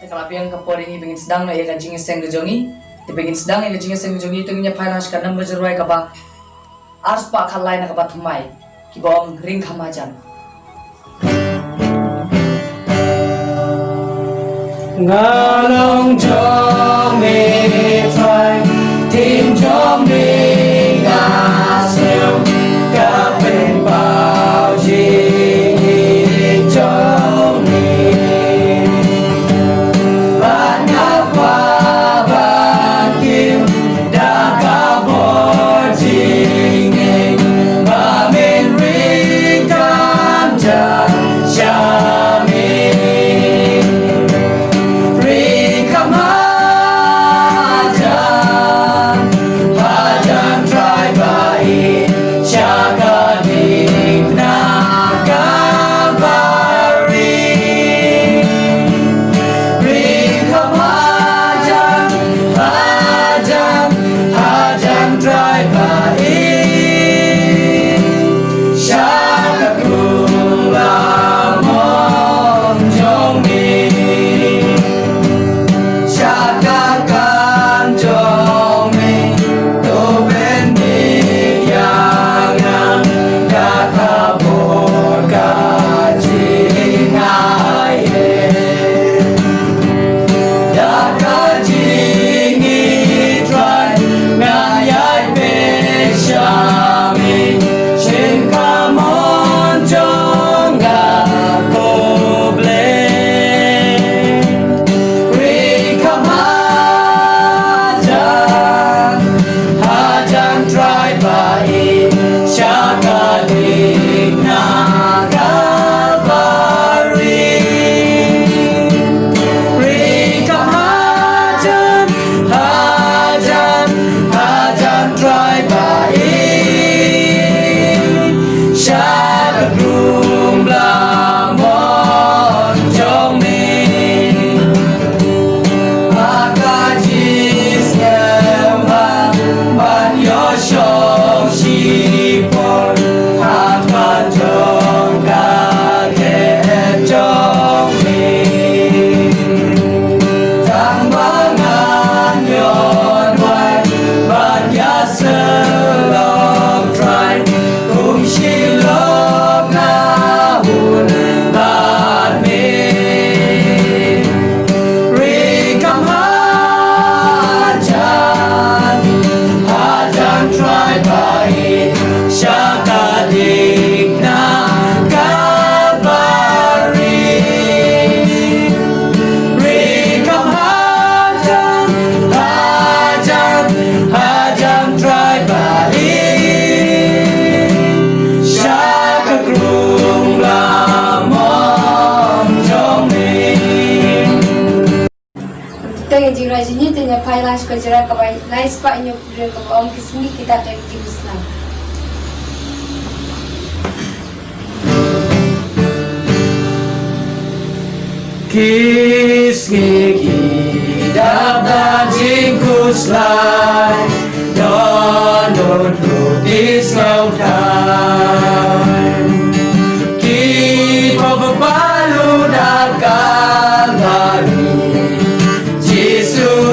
Kalapian kapori ni bingin sedang na iya kancing iseng gejongi di bingin sedang iya kancing iseng gejongi itu nya finance ka number jeruai kaba ars pa khalai na kaba thumai ki bom ring khamajan ngalong jong me try tim jong me ngasel ka pen bao ji jong me ban na qua ban kim da ka bo ji nge ba men ring kam ja sha me Rajini tanya finance ko jera kabay nice pa inyo pure ko om kismi kita tek kibusna Kisgi dada jingkus lai donut lukis lautan ki papalu dagang hari Jesus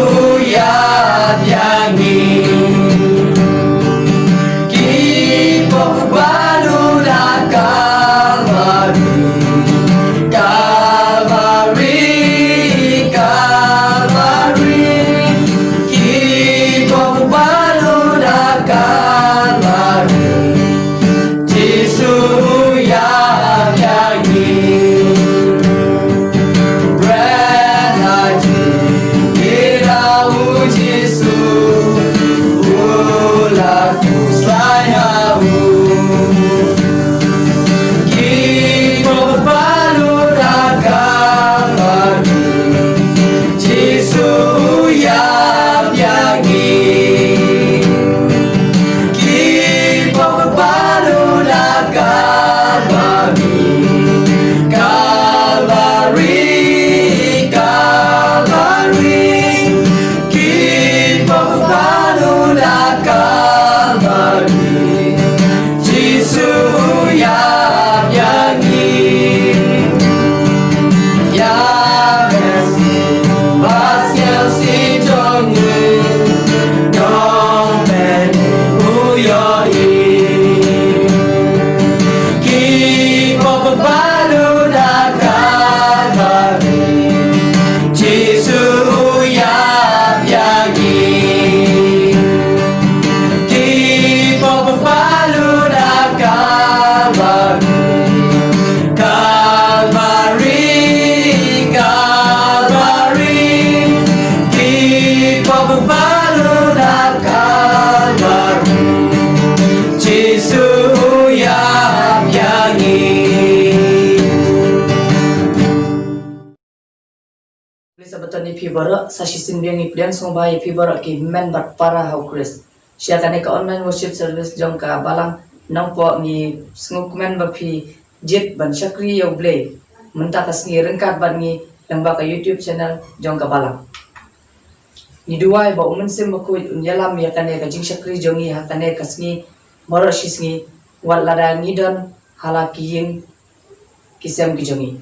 Sabaton ni pibara sa sisin biang ni plian song bai pibara ki men bat para hau kris. Sia kan ka online worship service jong ka balang nang po ni snguk men ba pi jet ban syakri yo ble. Menta kas ni rengkat ban ni yang ba ka YouTube channel jong ka balang. Ni duai ba umen sim ba ku unyalam ya kan ka jing syakri jong ni ha kan kas ni moro sis ni wal lada ni don halaki ying kisam ki jong ni.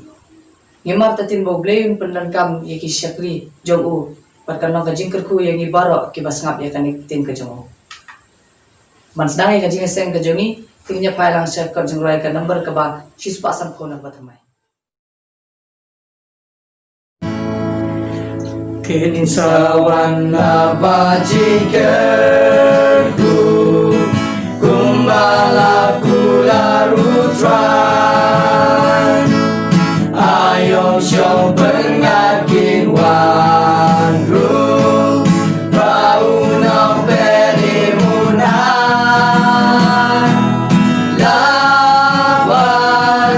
Ngimar tatin bo blayin pendankam yaki syakri jong u perkara ka jingker ku yang ibaro ki basngap ya kan tin ka jong. Man sedang ka jing seng ka jongi tinya pailang sa ka jong rai ka number ka ba sis pasam ko na batamai. Kinsawan na bajikerku kumbala kularutran ayom syong pengakin wanru bau nang perimunan laba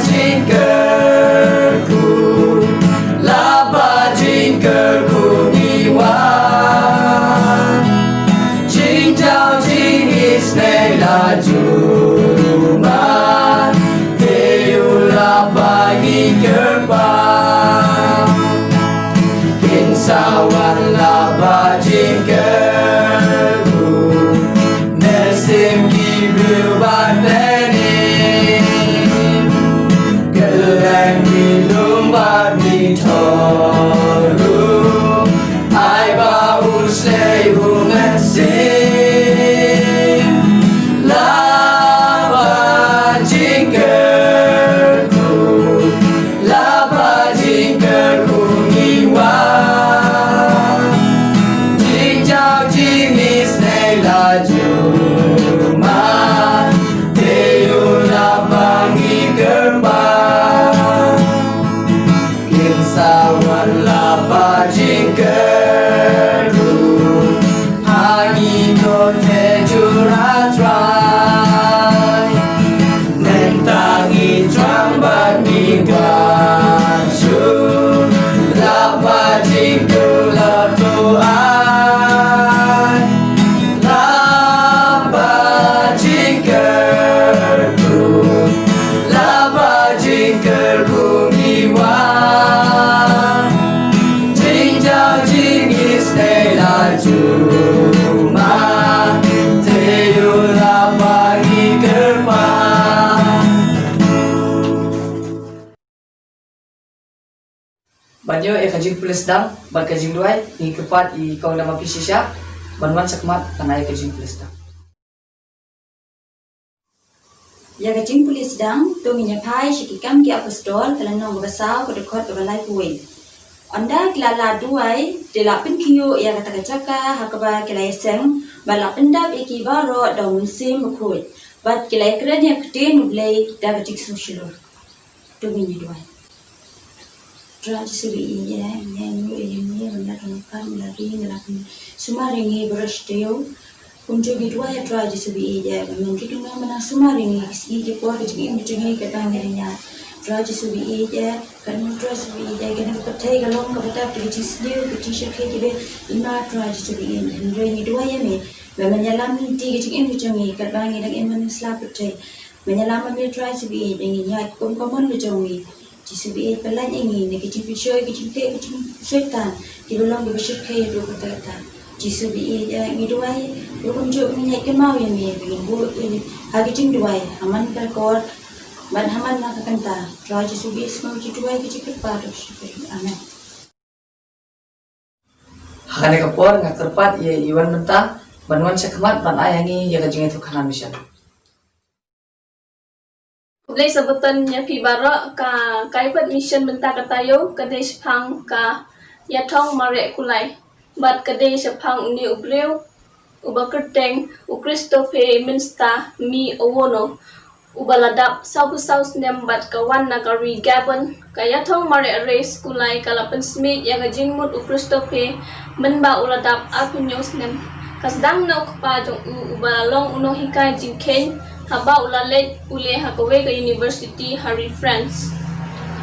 jingkerku iwan jing jao jing isne la juman Teula bagi gerbang Kinsawan laba jingkerku Nesim kibil batenim Geleng minum bagi toru Ai bau sei hungasim Laba jingkerku Laba jingkerku iwan Jingjau jinis nei laju Teula bangi gerbang Kinsawan laba jingkerku Hangi kote juratrai Nentangi trambat migwasu Laba jingkerku latuan Laba jingkerku Laba jingkerku iwan Jingjau jingis nei laju Teula bagi gerbang Banyo e kajing pulis dang ban kajing duai ni kepat I kau nama pisisya banwan sakmat tanai kajing pulis dang. Ya kajing pulis dang tunginya pai shikikam ki apostol kalanong basau kedekot balai kuin. Anda kelala duai dilapin kiyo ya kata kacaka hakaba kelai seng balapin dap iki baro daun sim mukui. Bat kelai keren ya keten mulai dah kajing sosial. Tunginya duai. Drag subi ya ini menakan lagi ngelakuin sumaringi brush tail untuk kedua ya drag subi ya mungkin tu mana sumaringi isi ke kuat jadi ini kita ngerinya drag subi ya kan drag subi ya kan petai kalau kita pergi sendiri pergi syakir kita ina drag subi ini dua ya me menyalam inti jadi ini jangan kita ngerinya mana selap petai menyalam ni drag subi ini ya komon berjauhi Jisubi pelan ini ni kecil pisau kecil teh kecil setan di belakang di besar kaya dua kata Jisubi ya ini dua belum jauh ni nak kemau yang ni begini bu ini hari jing dua aman berkor ban aman nak kenta Raja Jisubi semua dua kecil kepat aman Hakane kapor ngakerpat ye iwan mentah banwan sakmat ban ayangi ya kajing itu kanan misal. Ulay sabutan niya pibara ka kaibat mission benta katayo kadai sepang ka yatong mare kulay bat kadai sepang ni ubreu ubakerteng u Christophe minsta mi owono ubaladap sabu saus nem bat kawan nagari gabon kayatong mare race kulay kalapan smith yang jingmut u Christophe menba uladap akunyos nem kasdang na ukpa jong ubalalong uno hikay jingken haba ulalet ule hakawe ka University Harry France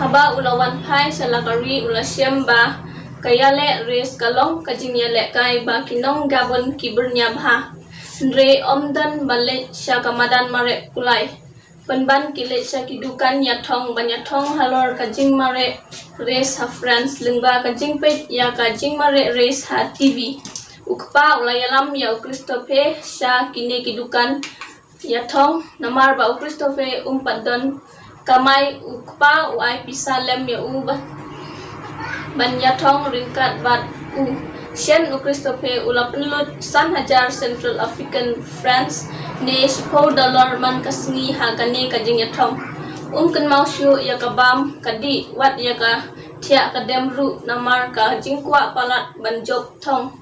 haba ulawan pai sa lakari ula siyamba kaya le res kalong kajing ya le kai ba kinong gabon kibernya bha re omdan bale sya kamadan mare kulai penban kile sya kidukan ya thong halor kajing mare res ha France lingba kajing pet ya kajing mare res ha TV ukpa ulayalam ya Christophe sya kine kidukan ya thong namar ba Christophe padon kamai ukpa uai pisalem ya ban ya thong ringkat bat Shen Christophe ula penlut San Hajar Central African France ne sipo dollar man kasngi hagane kajing ya thong kan mau syu ya kabam kadi wat ya ka thia kadem ru namar ka jingkwa palat ban job thong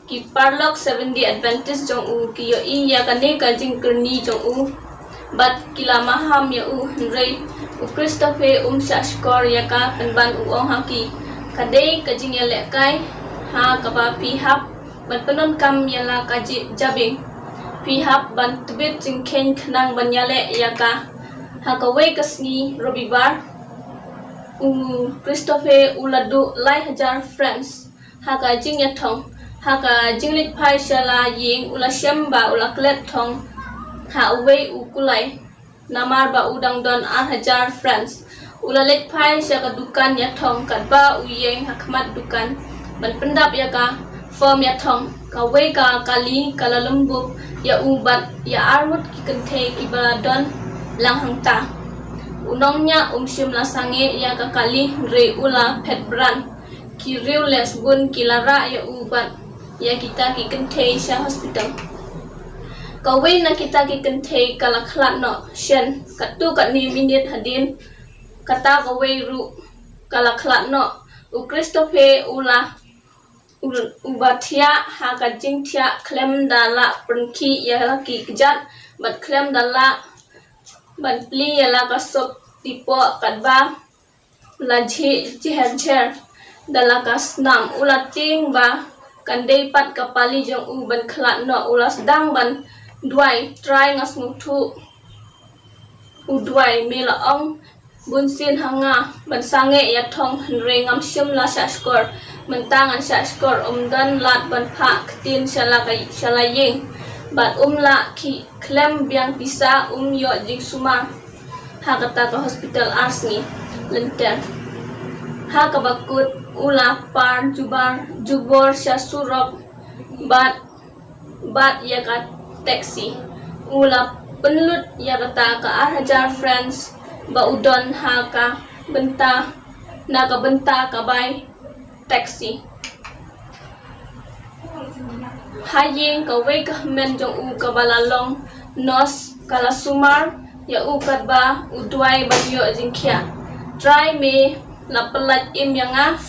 ki parlok 70 Adventist jong ki yo i ya kane kajing kerni jong bat kila maham ya rei Christophe shashkor ya ka penban ong haki kadai kajing ya lekai ha kaba pihap ban penon kam yala kaji jabing pihap ban tubit jingken khnang ban yale yaka ha kawe kasni robibar Christophe uladu lai hajar France ha ka jing ya thong ha ka jinglit phai shala ying ula shamba ula klet thong ha we ukulai namar ba udang don hajar France ula let phai sha ka dukan ya thong kadba uyeng hakmat dukan ban pendap ya ka form ya thong ka we ka kali kala lembuk ya ubat ya armut ki kenthe ki baladon lang hangta unongnya shim la sange ya ka kali re ula pet brand ki riu les bun ki lara ya ubat ya kita ki kenthe sha hospital ka we na kita ki kenthe kala khlat no shen katu ka ni minit hadin kata ka we ru kala khlat no Christophe ula ubatia ha ka jingtia klem dala prenki ya laki kejat bat klem dala ban pli ya la ka sop tipo kadba la jeher dala ka snam ula ting ba kandei pat kapali jong ban khlat no ula sedang ban duai try ngas mutu duai mela ong bunsin hanga ban sange ya thong henre ngam shim la shashkor mentangan shashkor dan lat ban pha ktin shala yeng bat la ki klem biang pisa yo jing suma ha kata ka hospital arsni lenter ha ka bakut ula par jubor shasurok bat ya ka taxi ula penlut ya kata ka hajar France ba udon ha ka benta na ka benta ka bay taxi hayeng ka we ka men jong ka balalong nos kala sumar ya kat ba udwai ba yo jingkhia try me la pelat im yanga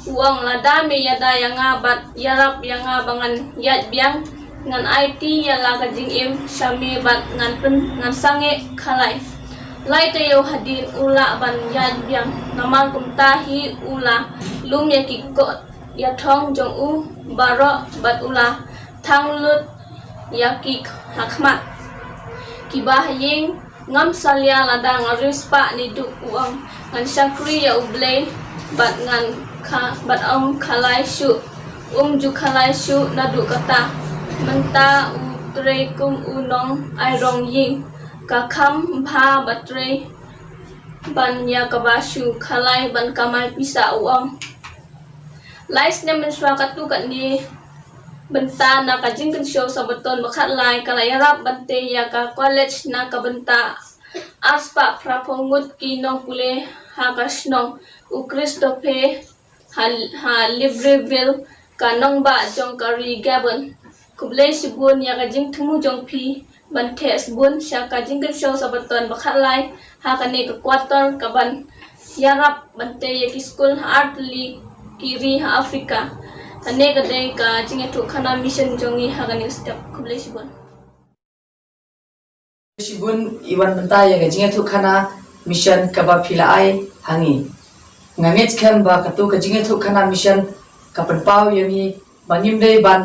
uang lada me yada yanga bat yarap yanga bangan yat biang ngan IT ya la ka jing im shami bat ngan pen ngan sange khalai lai tayo hadin ula ban yat biang namal kumtahi ula lum ya kiko ya thong jong baro bat ula thanglut ya kik hakmat kibahing ngam salya ladang rispa ni du uang ngan syakri ya uble bat ngan bat khalai shu ju khalai shu nadu kata menta utre kum unong ai rong ying ka kham bha batre ban ya kabashu khalai ban kamai pisa uang lais ne men swa katu kan ni benta na ka jingkan show sabaton bakhat lai kala yarap bante ya ka college na ka benta aspa prapongut ki nong pule ha kasnong Christophe ha Libreville ka nong ba jong kari gabon kuble sibun ya ka jing thumu jong phi ban tes bun sya ka jingkan show sabaton bakhat lai ha ka ne ka quarter ka ban yarap bante ya ki school art league kiri ha Afrika ane kadai ka jinge tu khana mission jongi hagani step kuble sibun iwan benta ya ga jinge tu khana mission ka ba phila ai hangi ngangets khem ba ka tu ka jinge tu khana mission ka panpau yangi banim dei ban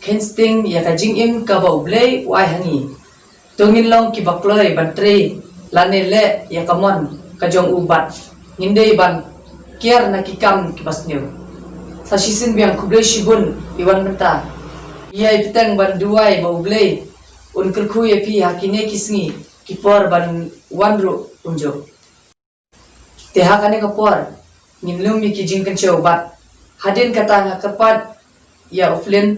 kensting ya ka jingim ka ba uble wai hangi tungin long ki bakloi bantre lanele ya kamon ka jong ubat ngindei ban kiar na kikam ki basneu Sasisin biang kublai shibun iwan benta. Ia ipitang ban duai bau blei. Unkerku ya pi hakine kisngi kipor ban wanru unjo. Tehakane kapor minlum mi kijing kencau bat. Hadin kata ngakapat ya uflin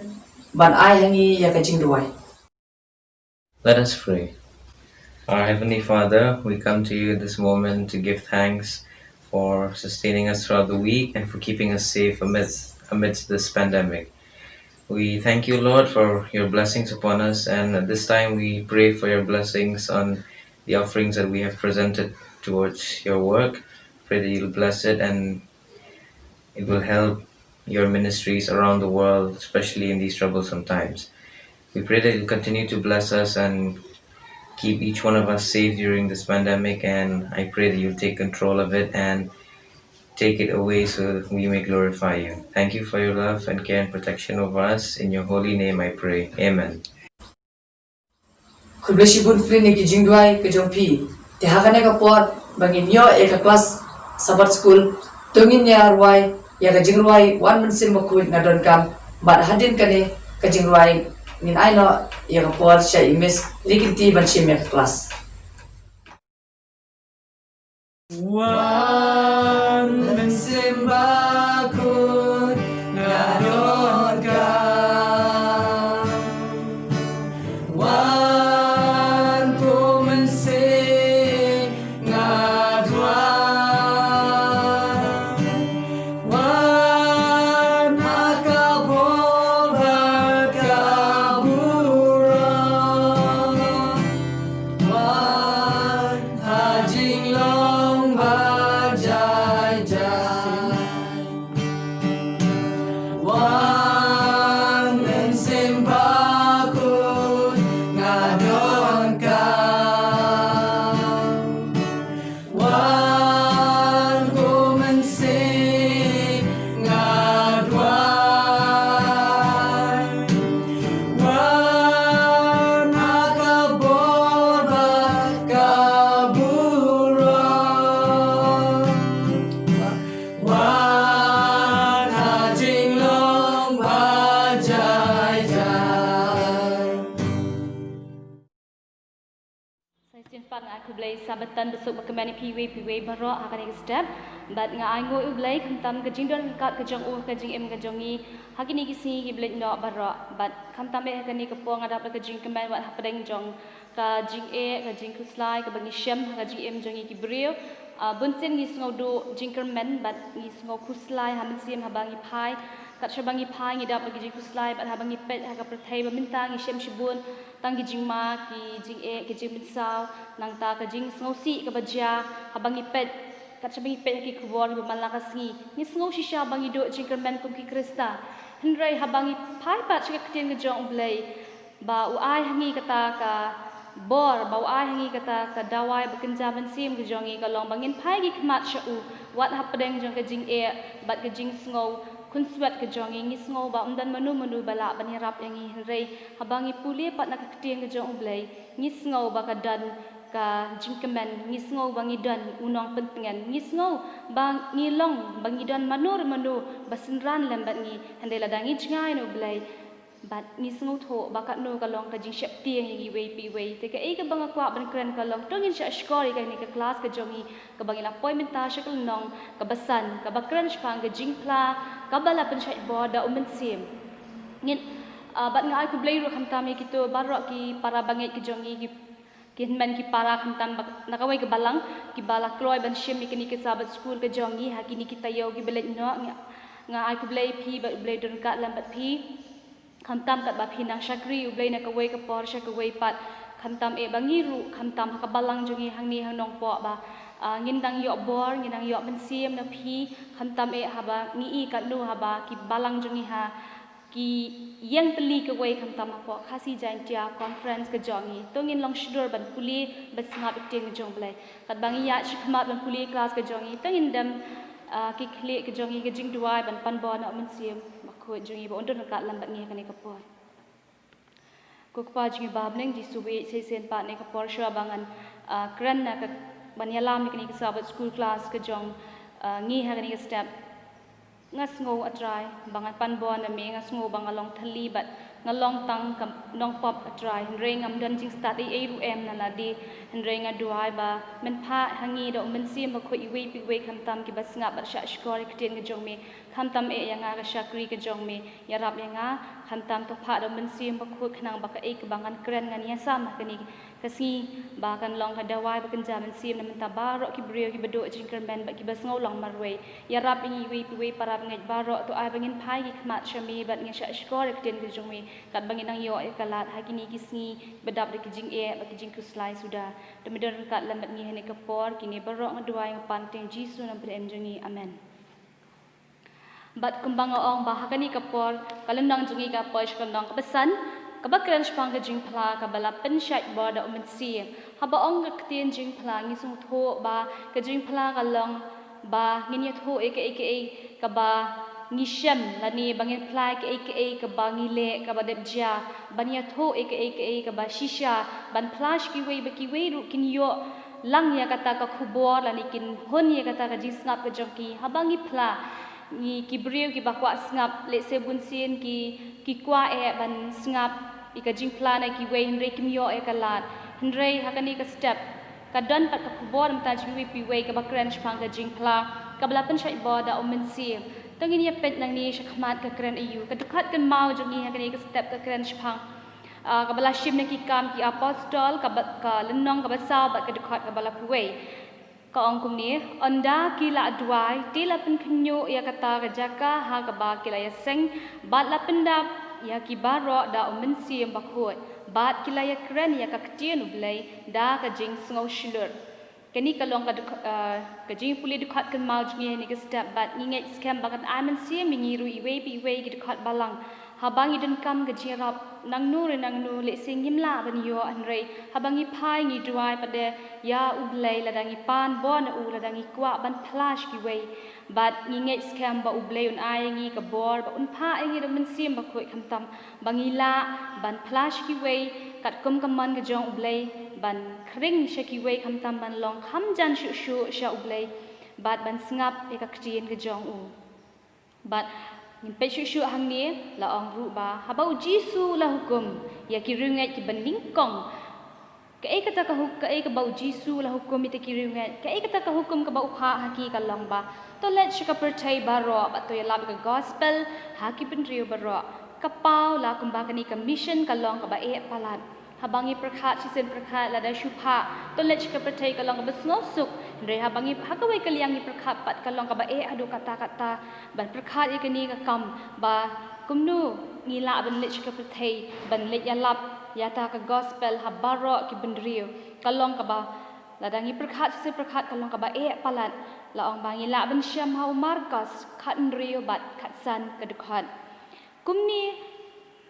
ban ai hangi ya kajing duai. Let us pray. Our Heavenly Father, we come to you this moment to give thanks for sustaining us throughout the week and for keeping us safe amidst this pandemic. We thank you, Lord, for your blessings upon us, and at this time we pray for your blessings on the offerings that we have presented towards your work. Pray that you'll bless it and it will help your ministries around the world, especially in these troublesome times. We pray that you'll continue to bless us and keep each one of us safe during this pandemic, and I pray that you'll take control of it and take it away so that we may glorify you. Thank you for your love and care and protection over us. In your holy name I pray. Amen. Kublai shibun flin ni kijing duai kejong pi. Tehakane kapor bangin yo eka kelas sabat school. Tungin ya ruai ya kajing ruai wan mensim makuit ngadon kam. Bat hadin kane kajing ruai min aino ya kapor sya imis likinti ban shim ya kelas. Wan sembah ku ngadon kam. Wan ku mensing ngaduan. Wan hakabol hakaburan. Wan hajing long bajai jai. Wan mensembah ku ngadon kam. Wan ku mensing ngaduan. Wan hakabol hakaburan. Wan hajing long bajai jai. Saya simpan aku belai sabatan besok berkemani piwe barak akan ik step bat nga ango ublai kantam kejing don kat kejong kejing em kejongi hakini kisi giblet no barak bat kantam akan ik kepong ada kejing keman wat hapadeng jong kejing kejing kuslai kebangi syam kejing em jongi kibriu bunsin ngis ngodo jingkermen bat ngis ngo kuslai hamen sim habangi pai kat shabangi pai ngidap kejing kuslai bat habangi pet haka perthai bamintang ngisem shibun tang gijing ma ki jing gijing minsau nang ta ka jing sngosi ka baja habangi pet kat sabangi pet ki kubor ki malakas ni sngo shisha bangi do jingkermen kum ki krista hendrai habangi pai pat chika ktien ga jong blai ba u ai hangi kata ka bor ba u ai hangi kata ka dawai bekenja bensim ga jongi ka long bangin pai ki khmat shu wat hapadeng jong ka jing bat ka jing sngo kun swat ke jongi ngis ngo ba umdan manu bala bani rap yangi rei habangi puli pat nak ketieng ke jong blai ngis ngo ba ka dan ka jingkemen ngis ngo bangi dan unong pentingan ngis ngo bang ngilong bangi dan manu basenran lembat ngi handai ladangi jingai no blai bat ngis ngo tho bakat no kalong ka jing shep tieng yangi wei pi wei te ka e ka bang akwa ban kren kalong tongin sha skori ka ni ka class ka jongi ka bangi appointment ta shakal nong ka basan ka bakran shpang ka jingpla kabala pensyait boda umensim ngin bat nga aku blai ro khamtami kito barok ki para bangai ki jongi ki men ki para khamtam nakawai ke balang ki bala kloi ban shim ki ki sabat school ke jongi hakini kita yo ki belet no nga aku blai pi blai don ka lambat pi khamtam kat ba phi nang shakri blai na kawai ka por sha kawai pat khamtam bangi ru khamtam ka balang jongi hangni hanong po ba ngin dang yo bor ngin dang yo mensim na phi khamtam haba ngi kat nu haba ki balang jongi ha ki yang teli ke wei khamtam po khasi jain tia conference ke jongi to ngin long shdur ban puli bat ngap ting jong blai kat bangi ya shikmat ban puli class ke jongi to ngin dam ki khle ke jongi ke jing duai ban pan bo na mensim makho jongi ba undon kat lambat ngi kan kapor ko pa jingi babneng di suwe se sen pa ne kapor shwa bangan kran na ka banyalam ni sabat school class ke jong ngi ha ni step ngas ngo atrai bangan panbon na me ngas ngo bang along thali bat ngalong tang kam nong pop atrai ring am don jing start ai ru em na la di ring a duai ba men pha hangi do men sim ba khoi we pi we kham tam ki bas nga ba sha skor ki ten ga jong me kham tam e yanga ga shakri ga jong me ya rap yanga kham tam to pha do men sim ba khoi khnang ba ka e ka bangan kren nga nia sam ka ni kasi ba kan long ka dawai ba kan ja men sim na men ta ba ro ki brio ki bado jing kermen ba ki bas ngau long marwe ya rap ngi we pi we parap ngai ba ro to ai bangin phai ki khmat shami bat ngi sha skor ki ten ga jong me kat bangin ang yo e kalat hagini kisni bedap de kijing e ba kijing kuslai sudah demeder kat lambat ngi hene kapor kini barok ngadua yang panteng jisu na pen jengi amen bat kumbang ong ba hagani kapor kalendang jengi ka poish kalendang kebesan kabakran spang ka jing phla ka bala pen shai ba da umen si haba ong ka ktien jing phla ngi sung tho ba ka jing phla ka long ba ngi tho e ka ba ngi shem la ni bangin plai ke ba ngi le ka ba deb ja bania tho e ka ba shisha ban flash ki we ru kin yo lang ya kata ka khubor la ni kin hon ya kata ka jisngap ka jongki habangi phla ni ki briu ki bakwa snap le se bun sin ki kwa e ban snap ika jing phla na ki we hinre kim yo e ka lat hinre hakani ka step ka don pat ka khubor mta jwi pi we ka bakran spang ka jing phla ka bla pen shai ba da omen si tangin ya pet nang ni shakmat ka kran ayu ka dukhat kan mau jongi hakani ka step ka kran spang ka bala shim na ki kam ki apostol ka lenong ka basau ba ka dukhat ka bala puwe ka ong kum ni onda ki la duai ti la pen khnyo ya kata ka jaka ha ka ba ki la ya seng bat la pendap ya ki baro da omen si ba khot bat ki la ya kran ya ka ktien ublai da ka jing sngo shilur kani kalong ka jing puli dukhat kan mau jingi ni ka step bat ngi scam bakan amen si mingi ru iwe bi we ki dukhat balang habangi den kam ga jirap nang nu le singim la ban yo anrei habangi phai ngi duai pade ya ublai ladangi pan bon u ladangi kwa ban flash ki we bat ngi scam ba ublai un ai ngi ka bor ba un pha ngi do men sim ba khoi kham tam bangi la ban flash ki we kat kum kaman ga jong ublai ban khring shaki we kham tam ban long kham jan shu sha ublai bat ban sngap e ka ktien ga jong u bat pe shu hang ni la ong ru ba habau jisu la hukum ya ki ringai ki banding kong ka e kata ka bau jisu la hukum ite ki ringai ka e kata ka hukum ka bau kha haki ka long ba to let shika pertai baro ba to ya lab ka gospel haki pen rio baro ka pau la kumba ka ni ka mission ka long ka ba e palat habangi prakhat sisen prakhat la da shupha to let shika pertai ka long ba sno suk re habangi hakawai kaliang ni prakhat pat ka long ka ba e adu kata ban prakhat e kani ka kam ba kumnu ngila ban let shika pertai ban let ya lab ya ta ka gospel habaro ki bendrio ka long ka ba la dangi prakhat sisen prakhat ka long ka ba e palat la ong bangi la ban syam hau markas khat rio bat khat san ka dukhat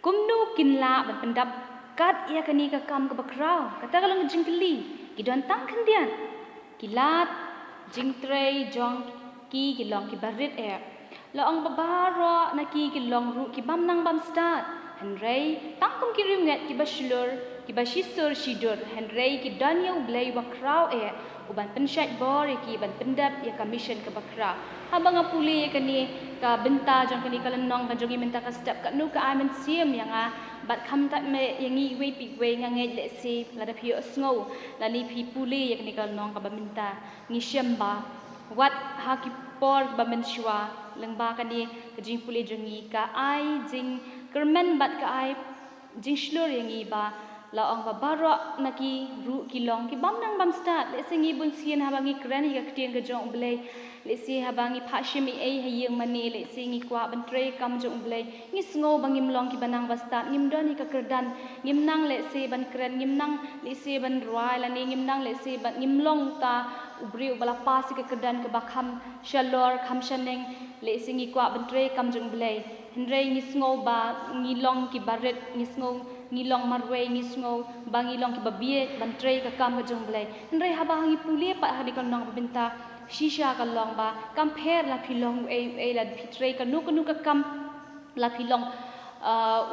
kumnu kinla ban pendap kat ia kani ka kam ka bakrau kata ka long jingkli kidon tang khandian kilat jingtrei jong ki long ki barit air la ong babaro na ki long ru ki bam nang bam start henrei tangkum ki ringet ki baslur ki bashisur shidur henrei ki danya ublai bakrau air uban penshat bor ki ban pendap ya commission ka bakra habang apuli ya kani ka benta jong kani kalenong ka jongi menta ka step ka nu ka amen siam yang bat kham ta me yangi we pi we ngange le si la da phi sngo la ni phi puli ya kani kalenong ka bamenta ngi shamba wat ha ki por bamenshwa lengba kani ka jing puli jongi ka ai jing kermen bat ka ai jing shlur yangi ba la ong ba baro naki ru ki long ki bam nang bam start le singi bun sien habangi krani ka ktien ka jong blai le si habangi phashimi ai hayeng mani le singi kwa ban tre kam jong blai ngi sngo bangim long ki banang ba start ngim doni ka kerdan ngim nang le si ban kren ngim nang le si ban ruai la ni ngim nang le si ban ngim long ta ubri ubala pasi ka kerdan ka bakham shalor kham shaneng le singi kwa ban tre kam jong blai henrei ngi sngo ba ngi long ki baret ngi sngo ngi long marwe ngi sngo bangi long ki babie ban trei ka kam jong blai nrei haba ngi puli pa hadi kon nong binta shisha ka long ba kam pher la philong e la phi trei ka nu ka kam la philong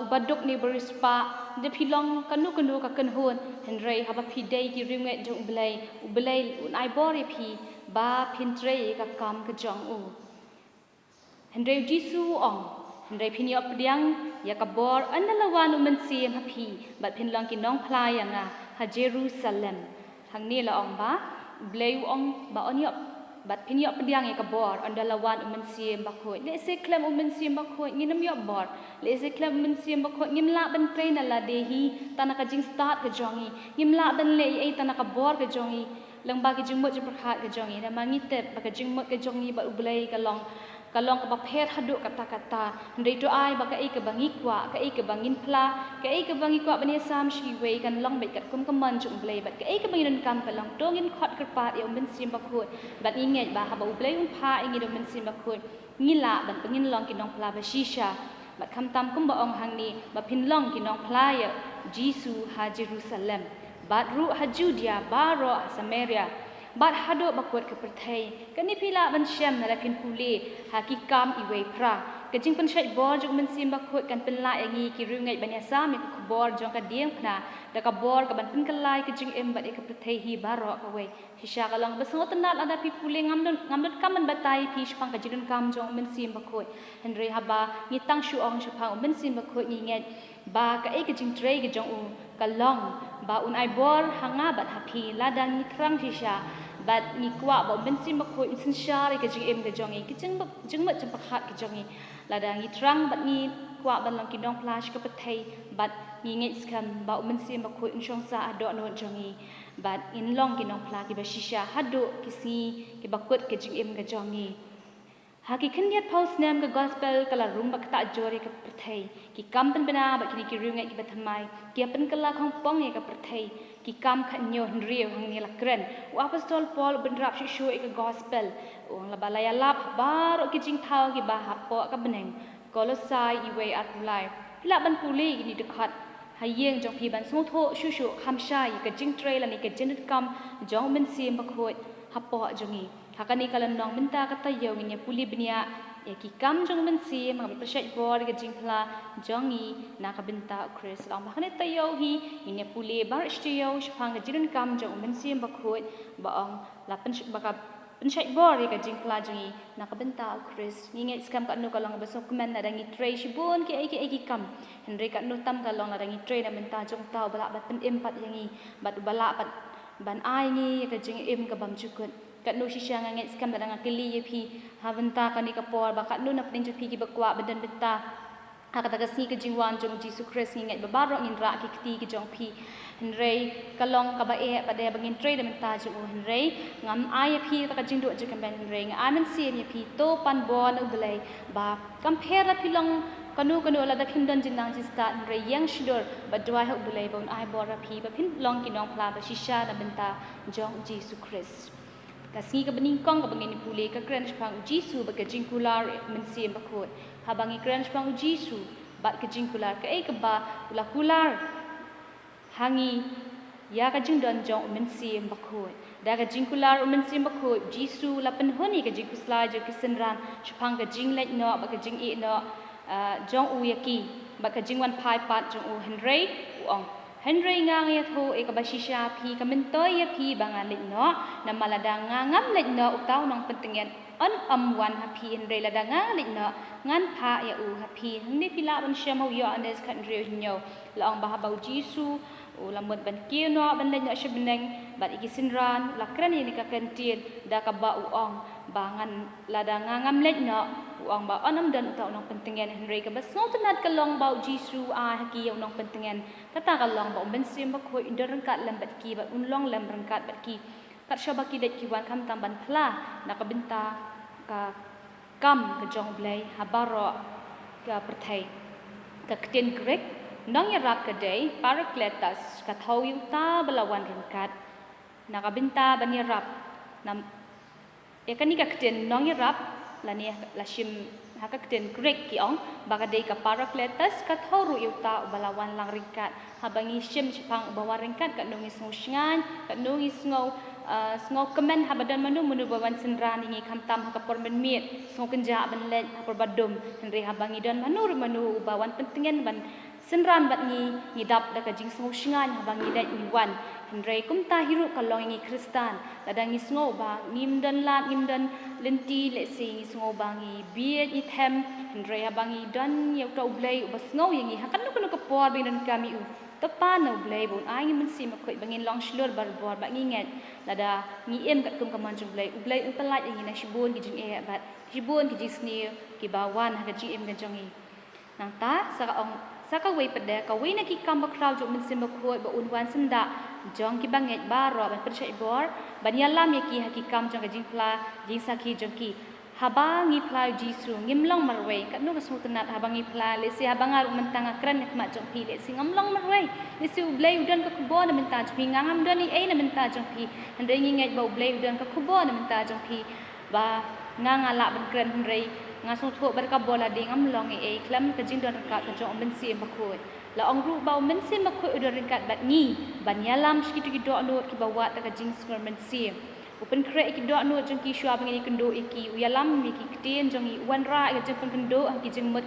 ubaduk ni berispa de philong ka nu ka kan hon nrei haba phi dei ki ringe jong blai ublai unai bori phi ba phin trei ka kam ka jong u Hendrei Jisu ong Hendrei piniop pediang ya kabor andalawan umensim hapi bat pinlang kinong playanga ha Jerusalem hangni la ong ba bleu ong ba oniop bat piniop pediang ya kabor andalawan umensim bakoi le se klem umensim bakoi nginam yop bor le se klem umensim bakoi ngimla ban train la dehi tanaka jing start ke jongi ngimla ban le ai tanaka bor ke jongi lang ba ke jingmot je perkhat ke jongi na mangitep ba ke jingmot ke jongi ba ublei kalong kalong ka phet haduk kata-kata ndai to ai ba ka ai ka bangi kwa ka ai ka bangin pla ka ai ka bangi kwa bani sam shi wei kan long bet kat kum kaman jung blei bat ka ai ka bangin kam ka long tongin khot ka pat ya men sim ba khut bat ni ngai ba ha ba blei un pha ai ngi do men sim ba khut ngi la ban bangin long ki nong pla ba shisha bat kham tam kum ba ong hang ni ba phin long ki nong pla ya Jisu ha Jerusalem bat ru ha Judea baro ha Samaria bat hado bakut ke perthai kani pila ban syam na pin puli hakikam iwe pra kajing pen syai bor jong men sim bakut kan pen la yangi ki ru ngai banya sam ku bor jong ka dieng khna da ka bor ka ban pen kalai kajing em bat ke perthai hi baro ka we hisha ka lang basngo tanat ada pi puli ngamdon kam ban batai pi spang kajing kam jong men sim bakut henry haba ni tang shu ong shapang men sim bakut ni ngai ba ka ai kajing trei ka jong u ka long ba un ai bor hanga bat hapi ladang ni trang hisha bat ni kwa ba ben sim ba khoi sin shari ka jing em ka jongi ki jing ma champa khat ka jongi ladang ni trang bat ni kwa ban lang ki dong flash ka pathai bat ni ngai skam ba ben sim ba khoi in shong sa ado no jongi bat in long ki nong fla ki ba shisha hado ki si ki ba kot ka jing em ka jongi haki khendiat paus nam ka gospel kala rum ba kata jori ka perthai ki kam pen bena ba kini ki rungai ki bathamai ki pen kala khong pong ye ka perthai ki kam khat nyo hnriu hang ni la kren u apostol paul ben rap shi shu ka gospel ong la balaya lap bar ki jing thau ki ba hapo ka beneng kolosai iwe atulai la ban puli ni de khat hayeng jong phi ban sung tho shu shu kham shai ka jing tre la ni ka jin kam jong men sim ba khoi hapo jongi hakani kalan nong minta kata yo ngi puli bnia ya ki kam jong men si ma prasai bor ga jing phla jongi na ka binta chris long ba khane tayo hi ni puli bar stiyo shphang ga jirin kam jong men si ba khoi ba ong la pen ba ka pensai bor ga jing phla jongi na ka binta chris ni ngai skam ka no ka long ba so comment na dangi tray shibun ki ai ki kam henry ka no tam ka long na dangi tray na minta jong taw bala bat pen empat yangi bat bala bat ban ai ni ka jing em ka bam chukut kat nu shisha ngai skam da nga kili ye phi havanta kani ka por ba kat nu na pning phi ki bakwa badan benta hakata ka si ka jingwan jong Jesus Christ ngai ba baro ngin ra ki kti ki jong phi henrei kalong ka ba e ba de bangin trade benta ju henrei ngam ai phi ka jing do ju kan ben henrei nga amen si ye phi to pan bon u blai ba compare la philong kanu la da phim don jin nang ji start henrei yang shidor ba dwa ha u blai bon ai bor ra phi ba phin long ki nong pla ba shisha da benta jong Jesus Christ kasi ka bening kong ka bangin puli ka kren spang Jisu ba ka jingkular men sim ba khot habangi kren spang Jisu ba ka jingkular ka ai ka ba ula kular hangi ya ka jing don jong men sim ba khot da ka jingkular men sim ba khot Jisu la pen honi ka jingkusla je kisenran spang ka jing lek no ba ka jing e no jong u yaki ba ka jingwan phai pat jong u henrei u ong henrei ngang ya tho e ka bashisha phi ka mentoy ya phi bangan lek no na malada ngam lek no utaw nong pentengen an amwan ha phi henrei lada ngang lek no ngan pha ya u ha phi hne pila ban shamo yo anes kan reu nyo la ong ba ha bau Jisu u la mot ban ki no ban lek no shbeneng bat iki sinran la kran ni ka kentin da ka ba u ong bangan lada ngam lek no uang ba anam dan utaw nong pentengen henrei ka bas ngau tanat ka long ba Jisu a haki yaw nong pentengen kata ka long ba ben sim ba khoi indar rangkat lam bat ki ba un long lam rangkat bat ki kat sha ki det ki wan kham tam ban phla na ka binta ka kam ka jong blai habaro ka perthai ka kten grek nong ya rap ka dei parakletas ka thau yu ta balawan rangkat na ka binta ban ya rap nam e kani ka kten nong ya rap la ni la shim hakak ten grek ki ong baka dei ka parakletas ka thoru yuta balawan lang ringkat habangi shim chipang bawa ringkat ka nungi sngan ka nungi sngo kemen habadan manu bawan senran ni kham tam ka por men miet sngo kenja ban let por badum henri habangi dan manu bawan pentengen ban senran bat ni dap da ka jing sngo shngan habangi dai ni wan henri kum ta hiru ka longi kristan ladang ni sngo ba ngim dan lenti le si sngo bangi biet I them Hendrei bangi dan yau tau blay ubas ngau yangi hakan no ka por binan kami u tapa no blay bon ai ngi mensi makoi bangin long shlur bar bor ba ngi nget lada ngi em kat kum kaman jung blay umpalat yangi na shibun ki jing e bat shibun ki jisni ki bawan ha ji em ga jongi nang ta saka wei pada ka wei na ki kam ba kraw jo mensi makoi ba unwan senda jong ki banget ba ro ban percaya bor ban yalam yaki hakikam jong jing pla jing sakhi jong ki habang ngi pla jisu ngimlong marwei kat no kasu tenat habang ngi pla le si habang aru mentang akran mat jong pi le si ngamlong marwei le si ublei udan ka kubo na menta jong pi ngangam dan ni ai na menta jong pi handai ngi ngai ba ublei udan ka kubo na menta jong pi ba ngangala ban kran handai ngasu thu bar ka bola ding ngamlong ai klam ka jing don ka jong men si bakoi la ong ru bau men si makoi udan ringkat bat ngi ban yalam skitu ki do no ki bawa ta ka jing skor men si Upen kre iki do anu jeng ki shua bangini kendo iki uyalam iki ketien jeng I wan ra iki jeng kendo ki jeng mot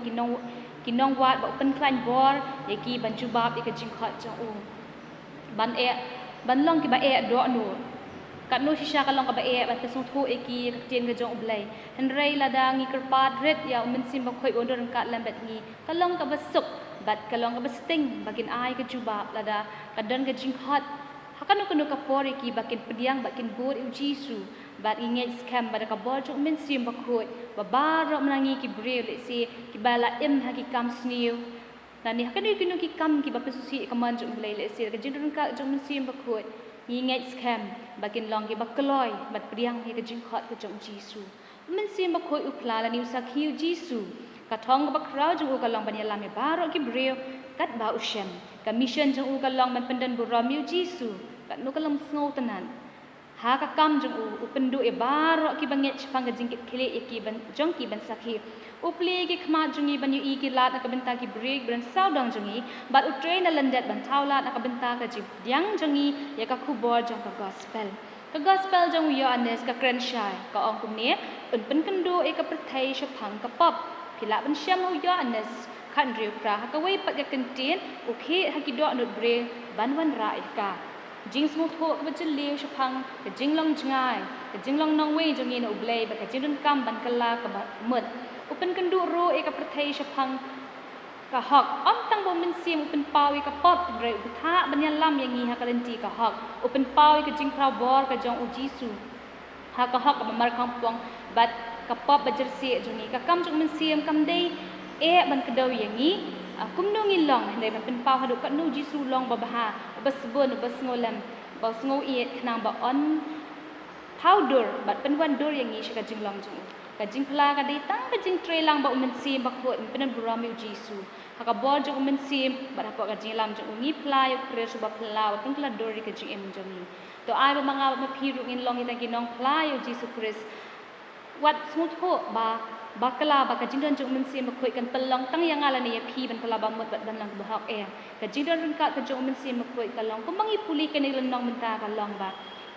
ki nong wat ba upen klan bor iki banju bab iki jeng khat jeng u ban long ki ba do anu kat no shisha ka long ka ba ban pesung thu iki ketien ga jeng ublai henrei lada ngi kerpat red ya umen sim ba khoi ondor kat lambat ngi ka long ka ba suk bat ka long ka ba sting bagin ai ka jubab lada kadan ga jeng khat Hakan no ka pori ki bakin pediang bakin bur u jisu bat inget scam pada ka bor jok men sim bakoi babaro menangi ki bril si ki bala em ha ki kam sniu nani hakan no ki kam ki bapesusi kaman jok blai le si ka jindun ka jok men sim bakoi inget scam bakin long ki bakloi bat pediang hi ka jing khot ka jok jisu men sim bakoi u pla la ni sakhiu jisu ka thong ka bakrau jok ka long banya lam baro ki bril kat ba ushem ka mission jong u ka long man pendan buramiu jisu kat no ka long sngo tanan ha ka kam jong u pendu e baro ki banget chpang jing ki khile ki ban jong ki ban sakhi u ple ki khma jong I ban yu ki lat ka benta ki break ban saw dong jong I bat u train na landet ban thau lat ka benta ka ji dyang jong I ya ka khubor jong ka gospel jong yo anes ka kran shai ka ong kum ne un pen kendo e ka prthai shphang ka pop phila ban syam ho yo anes khan riu pra ha ka wei pat ka kentien u khi ha ki do no bre ban wan ra ka jing smuk tho ka bachil liu shphang ka jing long jngai ka jing long nong wei jong I no blei ba ka jin kam ban kala ka ba mut upen kandu ro e ka prthai shphang ka hok om tang bo min sim upen pawi ka pop bre u tha ban yan lam yang I ha ka lenti ka hok upen pawi ka jing pra bor ka jong u jisu ha ka hok ka mar kham pong bat ka pop ba jersi jong I ka kam jong min sim kam dei ban kedau yang I kum no ngi long dei ban pen pau hadu ka no jisu long ba ha bas bon bas ngolam ba ngo I khnang ba on powder bat pen wan dor yang I shika jing long jong ka jing phla ka dei tang ka jing tre lang ba umen sim ba khot pen burami jisu ha ka bor jong umen sim ba ha ka jing lam jong ngi phla yo kres ba phla ba pen phla dor ka jing em jong I to ai ba manga ba phiru ngin long I ta ki nong phla yo jisu kris wat smut ho ba bakala ba ka jingdan jong men sim khoi kan pelong tang yang ala ni phi ban kala ba mot ban lang ba hak ka jingdan run ka jong men sim khoi ka long ko mangi puli ka ni long men ta ka long ba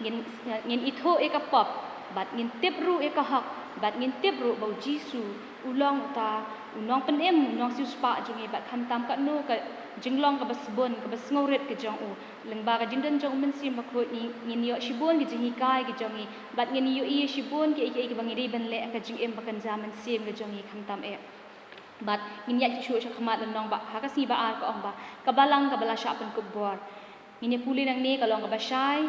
ngin itho e ka pop bat ngin tip ru e ka hak bat ngin tip ru ba jisu ulong ta unong pen em unong siu spa jong e bat kham tam ka no ka jinglong ka bas bon ka bas ngoret ka jong u leng ba ka jingdan jong men sim khoi ngin yo shibon ki jing kai ki jong I bat ngin yo I shibon ki ki bangi ri ban le ka jing em ba kan zaman sim ka jong I kham tam bat ngin ya chu cha khmat nong ba ha ka si ba ar ka ong ba ka balang ka bala sha pen ku bor ngin ya puli nang ni ka long ka ba shai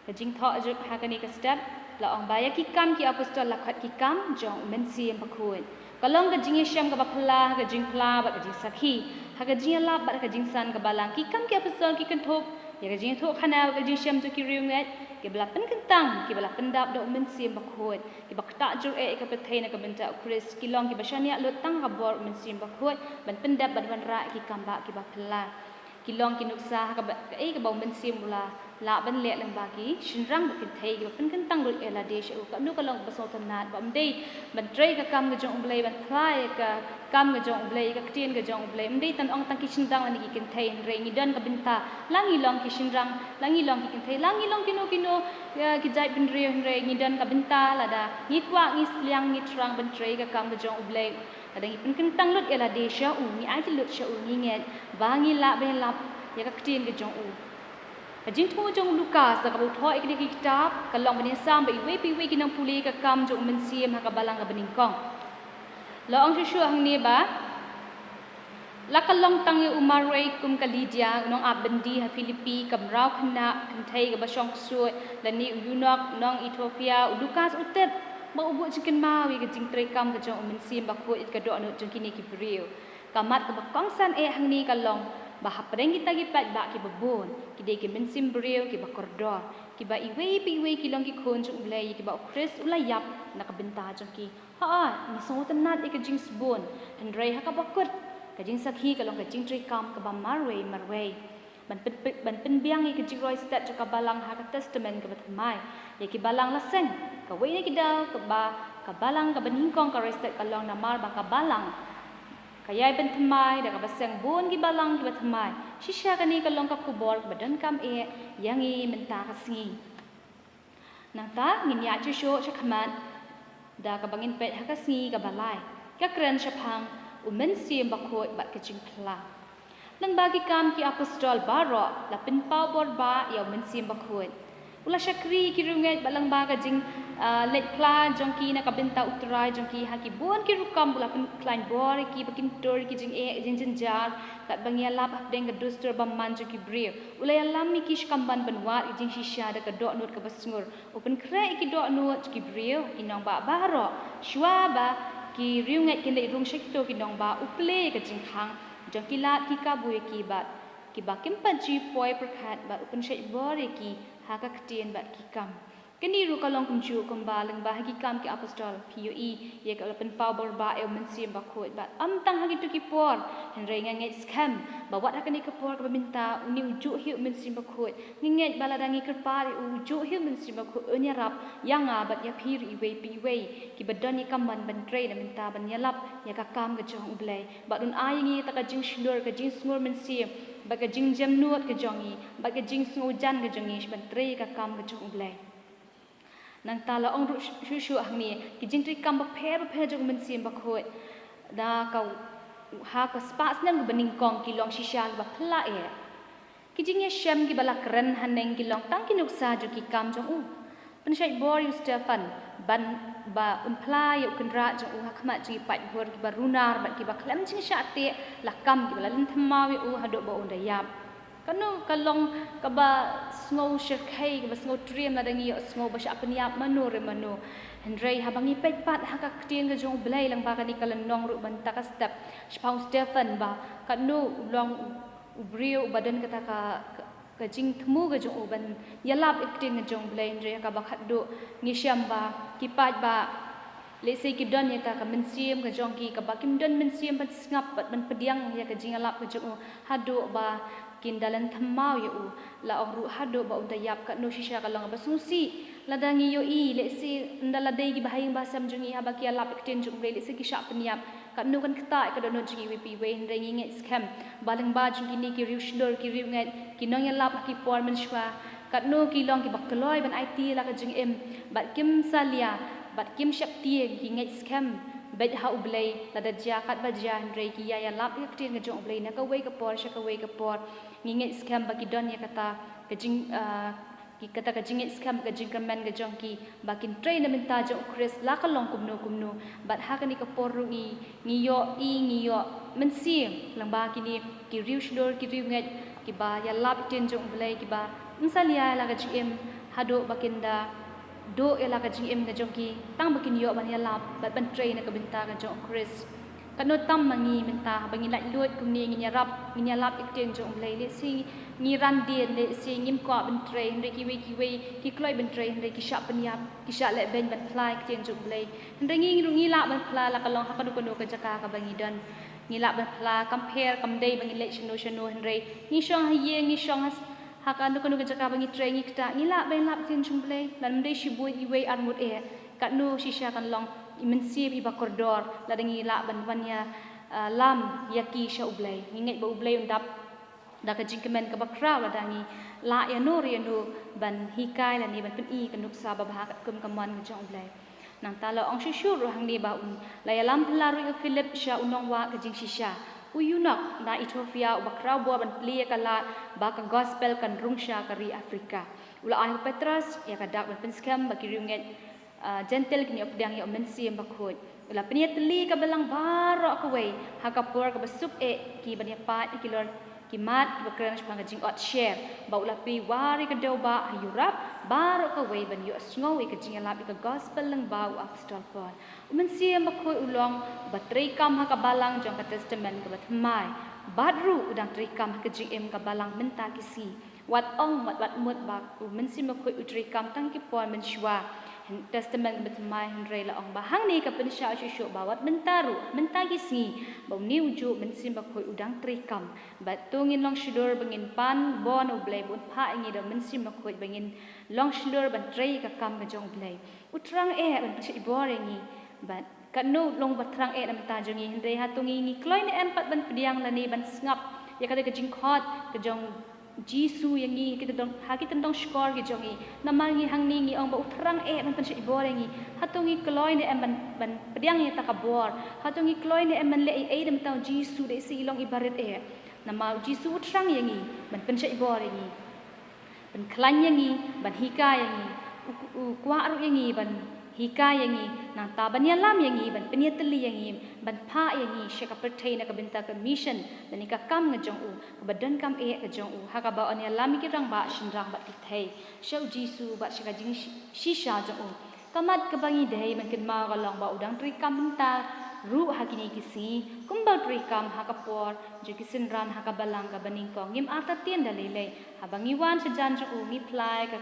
ka jing tho ju ha ka ni ka step la ong ba ya ki kam ki apostol la khat ki kam jong men sim ba khoi ka long ka jing sham ka ba phla ka jing phla ba ka jing sakhi ha ka jing la ba ka jing san ka balang ki kam ki apostol ki kan thop ya ka jing tho khana ka jing sham ju ki riu ngat ki bala pen kentang ki bala pendap do men sim ba khoi ki ba ta ju e ka pe thai na ka benta kris ki long ki ba shania lo tang ka bor men sim ba khoi ban pendap ban ban ra ki kam ba ki ba phla ki long ki nuksa ka ba ka ba men sim bula la ban le lang ba ki shinrang ba kin thai ki ba pen kentang lo e la de shu ka nu ka long ba so tanat ba mdei ban trei ka kam ga jong blai ban thlai ka kam ga jong blai ka tien ga jong blai mdei tan ong tang ki shinrang ani ki kin thai re ngi dan ka benta langi long ki shinrang langi long ki kin thai langi long kino ki jai bin re ngi dan ka benta la da ngi kwa ngi sliang ngi trang ban trei ka kam ga jong blai ada ngi pen kentang lot e la de sha u ngi ai ti lot sha u ngi nget ba ngi la ben lap ya ka tien ga jong u Kajing tu jong Lukas da kabu thoi ikni kitab kalong benin sam ba iwe pi we kinang puli ka kam jong mensiam ha ka balang ka bening kong. Lo ang shushu hang ni ba la kalong tang umar rei kum ka Lydia nong abendi ha Filipi kam rau khna kan thai ka ba shong su la ni Yunok nong Ethiopia Lukas utet ba ubu chicken ma wi ka jing trei kam ka jong mensiam ba ko it ka do anu jong kini ki brio. Kamat ka ba kong san hang ni kalong bahap padang kita gipat ba ki babon ki de ki mensim breu ki ba kordor ki ba iwe pi iwe ki long ki khon jung ulai ki ba Chris ulayap nakabenta jung ki ha ni so tanat ik jing sbon and rai ha ka ba kut ka jing sakhi ka long ka jing tri kam ka ba marway ban pen biang ik jing roi stat ka balang ha ka testament ka ba thamai ye ki balang la sen ka we ni ki daw ka balang ka baning kong ka roi stat ka long na mar ba ka balang kaya ben thamai da ka basang bon ki balang ki bathamai shisha kani ka long ka kubor ka badan kam yangi menta ka singi nang ta ngin ya chu sho cha khamat da ka bangin pet ha ka singi ka balai ka kran cha phang umen sim ba khoi ba ka jing phla nang bagi kam ki apostol baro la pin pau bor ba ya men sim ba khoi ula shakri ki rungai balang ba ka jing let pla jongki na kabenta utrai jongki haki bon ki rukam bula klein bor ki bakin tor ki jing jar kat bangia lap deng ka duster bamman jongki brio ulai alam mi kish kamban banwa jing shisha da ka do not ka basngur open kre ki do not ki brio inong ba baro shwa ba ki riungai ki le rung shekto ki nong ba uple ka jing khang jongki lat ki ka buye ki ba kimpa ji poi prakhat ba open shek bor ki haka ktien ba ki kam kini ru kalong kumju kumbalang bahagi kam ki apostol PUE ye ka pen pau bor ba el mensim ba khoi ba am tang hagi tu ki por henre ngai scam ba wat hakani ka por ka minta uni uju hi mensim ba khoi ngai baladangi kerpari uju hi mensim ba khoi onya rap yanga bat ya phir iwe pi we ki badani kaman ban tre na minta ban yalap ya ka kam ga jong blai ba dun ayingi ta ka jing shlur ka jing smur mensim ba ka jing jam nuat ka jongi ba ka jing sngu jan ka jongi ban tre ka kam ga jong blai nang tala ong shu ahni ki jing tri kam ba phe jong men sim ba khoi da ka ha ka spas nang baning kong ki long shisha ba phla ki jing ye shem ki bala kran haneng ki long tang ki nuksa ju ki kam jong u pen shai bor you Stefan ban ba phla yu kendra jong u ha khma ji pat bor ki ba runar ba ki ba klam jing sha te la kam ki bala lin thama wi u ha do ba on da yap kanu kalong kaba snow shirkai kaba snow trim na dangi snow ba sya apniap manu re manu hendrei habangi pet pat haka ktien ga jong blai lang ba kani kalan nong ru ban taka step spang Stefan ba kanu long ubrio badan kata ka jing thmu ga jong ban yalap ktien ga jong blai hendrei ka ba khaddo ngi syam ba kipat ba lese ki don ya ka mensiam ka jong ki ka ba kim don mensiam ban ngap ban pediang ya ka jing alap ka jong hado ba kindalan thamau yu la ong ru hado ba unda yap ka no shisha ka long ba susi ladangi yo I le si ndala dei gi bahayang basam jungi ha ba ki alap ekten jung le si ki sha pniap ka no kan kta ka do no jungi wi pi we ndengi nge scam balang ba jungi ni ki riu shlor ki riu nge ki nong ya lap ki por men shwa ka no ki long ki bakloi ban IT la ka jung em bat kim salia bat kim shakti ki nge scam bet ha ublei la da ja kat ba ja ndrei ki ya lap ki tin ga jong ublei na ka wei ka por sha ka wei ka por ngi scam ba ki don ya kata ka jing ki kata ka jing scam ka jing kamen ga jong ki ba kin train na minta jong Chris la ka long kumno bat ha ka ni ka por ru ngi yo men si lang ba ki ni ki riu shlor ki riu ngai ki ba ya lap tin jong ublei ki ba insalia la ga jing hado bakinda do ela ka jing ga jong ki tang bakin yo ban ya lap bat ban train na ka binta ga jong Chris kanu tam mangi minta bangi lai luat kumni ngi rap ngi lap ikteng jong blai le si ngi ran dien le si ngim ko ban train re ki we ki kloi ban train re ki sha ban yap ki sha le ben ban fly ikteng jong blai re ngi la ban fly la ka long ha ka du ka jaka ka bangi dan ngi la ban fly compare kam dei bangi le chno re ngi shong ha ye ngi shong haka nu kanu jaka bangi train ngi kta ngi la ben lap tin jong blai lan dei shibu I we an mut kat nu shisha kan long imensi iba koridor ladangi la banwania lam yaki sha ublai nginget ba ublai undap da ka jingkemen ka bakra ladangi la ya no ban hikai la ni ban pen I kanuk sa ba kat kum kaman jong ublai nang tala ong shu ru hang ni ba la ya lam pla ru Philip sha unong wa ka jing shisha uyunak na Ethiopia ubakrau bua ban plia kala ba ka gospel kan rungsha kari Afrika ula ai Petrus ya ka dak ban penskam bagi riunget gentle kini opdang ya mensi bakut ula peniat li ka belang barok ka wei ha ka por ka basup ki ban ya pa ikilor kimat bakran sepang jing ot share ba ula pi wari ka dau ba hayurap barok ka wei ban yu sngo ka jing lab ka gospel lang ba apostol Paul mensi bakut ulong batri kam ha ka balang jong ka testament ka batmai badru udang tri kam ha ka jing em ka balang menta kisi wat ong wat mut ba mensi bakut utri kam tang ki pon menshwa testament betmai hendrai la ong bahang ni ka pensha shushu bawat mentaru mentagi si bau ni uju mensim bakoi udang trikam bat tungin long shidur bangin pan bon ublai bun pha ingi da mensim bakoi bangin long shidur ban trei ka kam ka jong blai utrang ban chi boringi bat kanu long batrang nam ta jongi hendrai hatungi ngi kloi ni empat ban pediang lani ban ngap ya kata ka jingkhot ka jong Jisu yang ni kita dong haki tentang skor ke jongi namangi hang ni ngi ong ba utrang ban pensi borengi hatungi kloi ni ban pediang ni takabor hatungi kloi ni ban le dem tau Jisu de si long ibarat nama Jisu utrang yang ni ban pensi borengi ban klan yang ni ban hika yang ni kwa aru yang ni ban hika yang ni nang taban ya lam yang ni ban peniateli yang ni ban pha yang ni syaka pertai na kabenta ka mission dan ka kam ngajong u kabadan kam ka jong u ha ka ba on ya lam ki rang ba shinrang ba thai shau Jisu ba syaka jing shisha jong u kamat ka bangi dei man kin ma ka long ba udang tri kam ta ru ha kini kisi kumbal tri kam ha ka por je kisin ran ha ka balang ka baning ko ngim ata tien da lele ha bangi wan se jan jong u ngi plai ka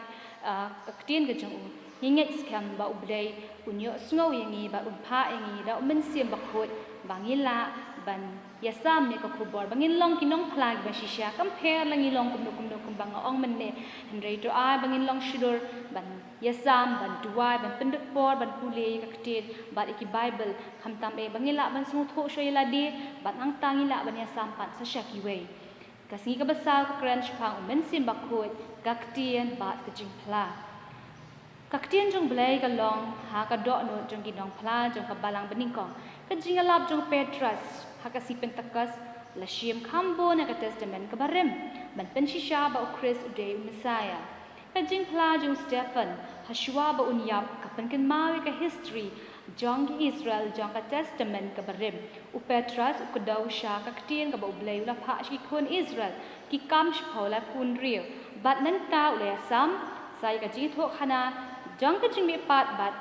tien ka jong u Ingat sekarang ba ublay unyo sngow yangi ba umpha yangi da mensiam bakut bangila ban yasam ne ka khubor bangin long kinong phlag ba shisha compare langi long kum bang ong menne hendrai to ai bangin long shidur ban yasam ban duai ban pendek por ban pule ka ktir ba iki bible khamtam bangila ban smu tho shoyla de ban ang tangila ban yasam pat sa shaki wei kasingi ka basal ka crunch phang mensiam bakut kaktian ba ka jing phla Kaktian jong belai ka long ha ka dok no jong gidong phla jong ka balang beningkong ka jingalap jong Petrus ha ka si Pentakas la shim khambo na ka testament ka barem ban penshisha ba o Chris uday Messiah ka jing phla jong Stephen ha shwa ba unyap ka penken mawi ka history jong Israel jong ka testament ka barem u Petrus u kadaw sha kaktian ka ba ublay la pha shi kun Israel ki kam shpola kun rio bat nan ta ulaya sam sai ka jing tho khana jong ka jing mi pat bat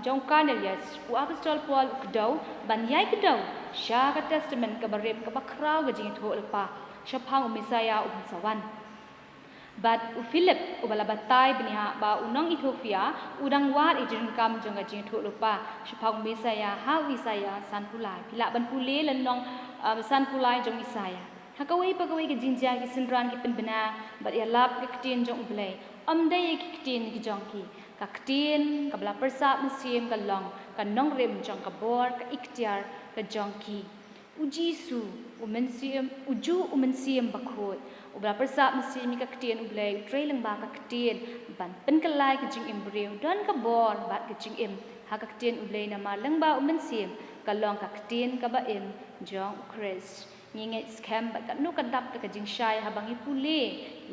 jong Cornelius u apostol Paul kdaw ban yai kdaw sha ka testament ka barem ka bakraw ka jing tho alpa shaphang Messiah u sawan bat u Philip u balabatai biniha ba unong Ethiopia udang wat ijin kam jong ka jing tho lupa shaphang Messiah ha Messiah san pulai pila ban pule lenong san pulai jong Messiah hakawai pagawai ka jinja ki sinran ki penbena bat ya lap ki ktin jong ublai amdai ki ktin ki jong ki ka ktin ka bla persap musim ka long ka nong rem jong ka bor ka iktiar ka jong ki u Jisu u mensiam uju u mensiam bakhot u bla persap musim ka ktin ublai trailing ba ka ktin ban pen ka lai ka jing embryo don ka bor bat ka jing em ha ka ktin ublai na ma lang ba u mensiam ka long ka ktin ka ba em jong Chris nginget scam bat nu kadap ka jing shai habang ipule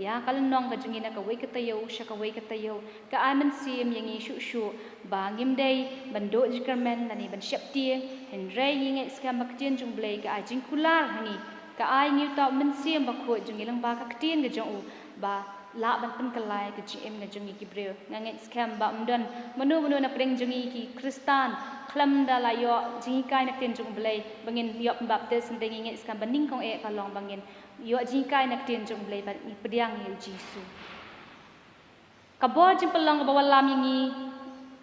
ya kalnong ka jingina ka wei ka tayo sha ka wei ka tayo ka amen sim yangi shu shu bangim dei bando jikermen nani ban shep tie henrei nginget scam baktien jung blei ka jing kular hangi ka ai ngiu ta men sim ba kho jing ilang ba ka ktien ga jong u ba la ban pen kalai ka gm ga jung ki breu nganget scam ba mdan manu na preng jung ki kristan klam da la yo jing kai nak tin jung blei bangin yo baptis ndeng nginget scam baning kong kalong bangin yo jing kai nak tin jung blei ba pediang yu Jisu kabor jing pelong ba walam yangi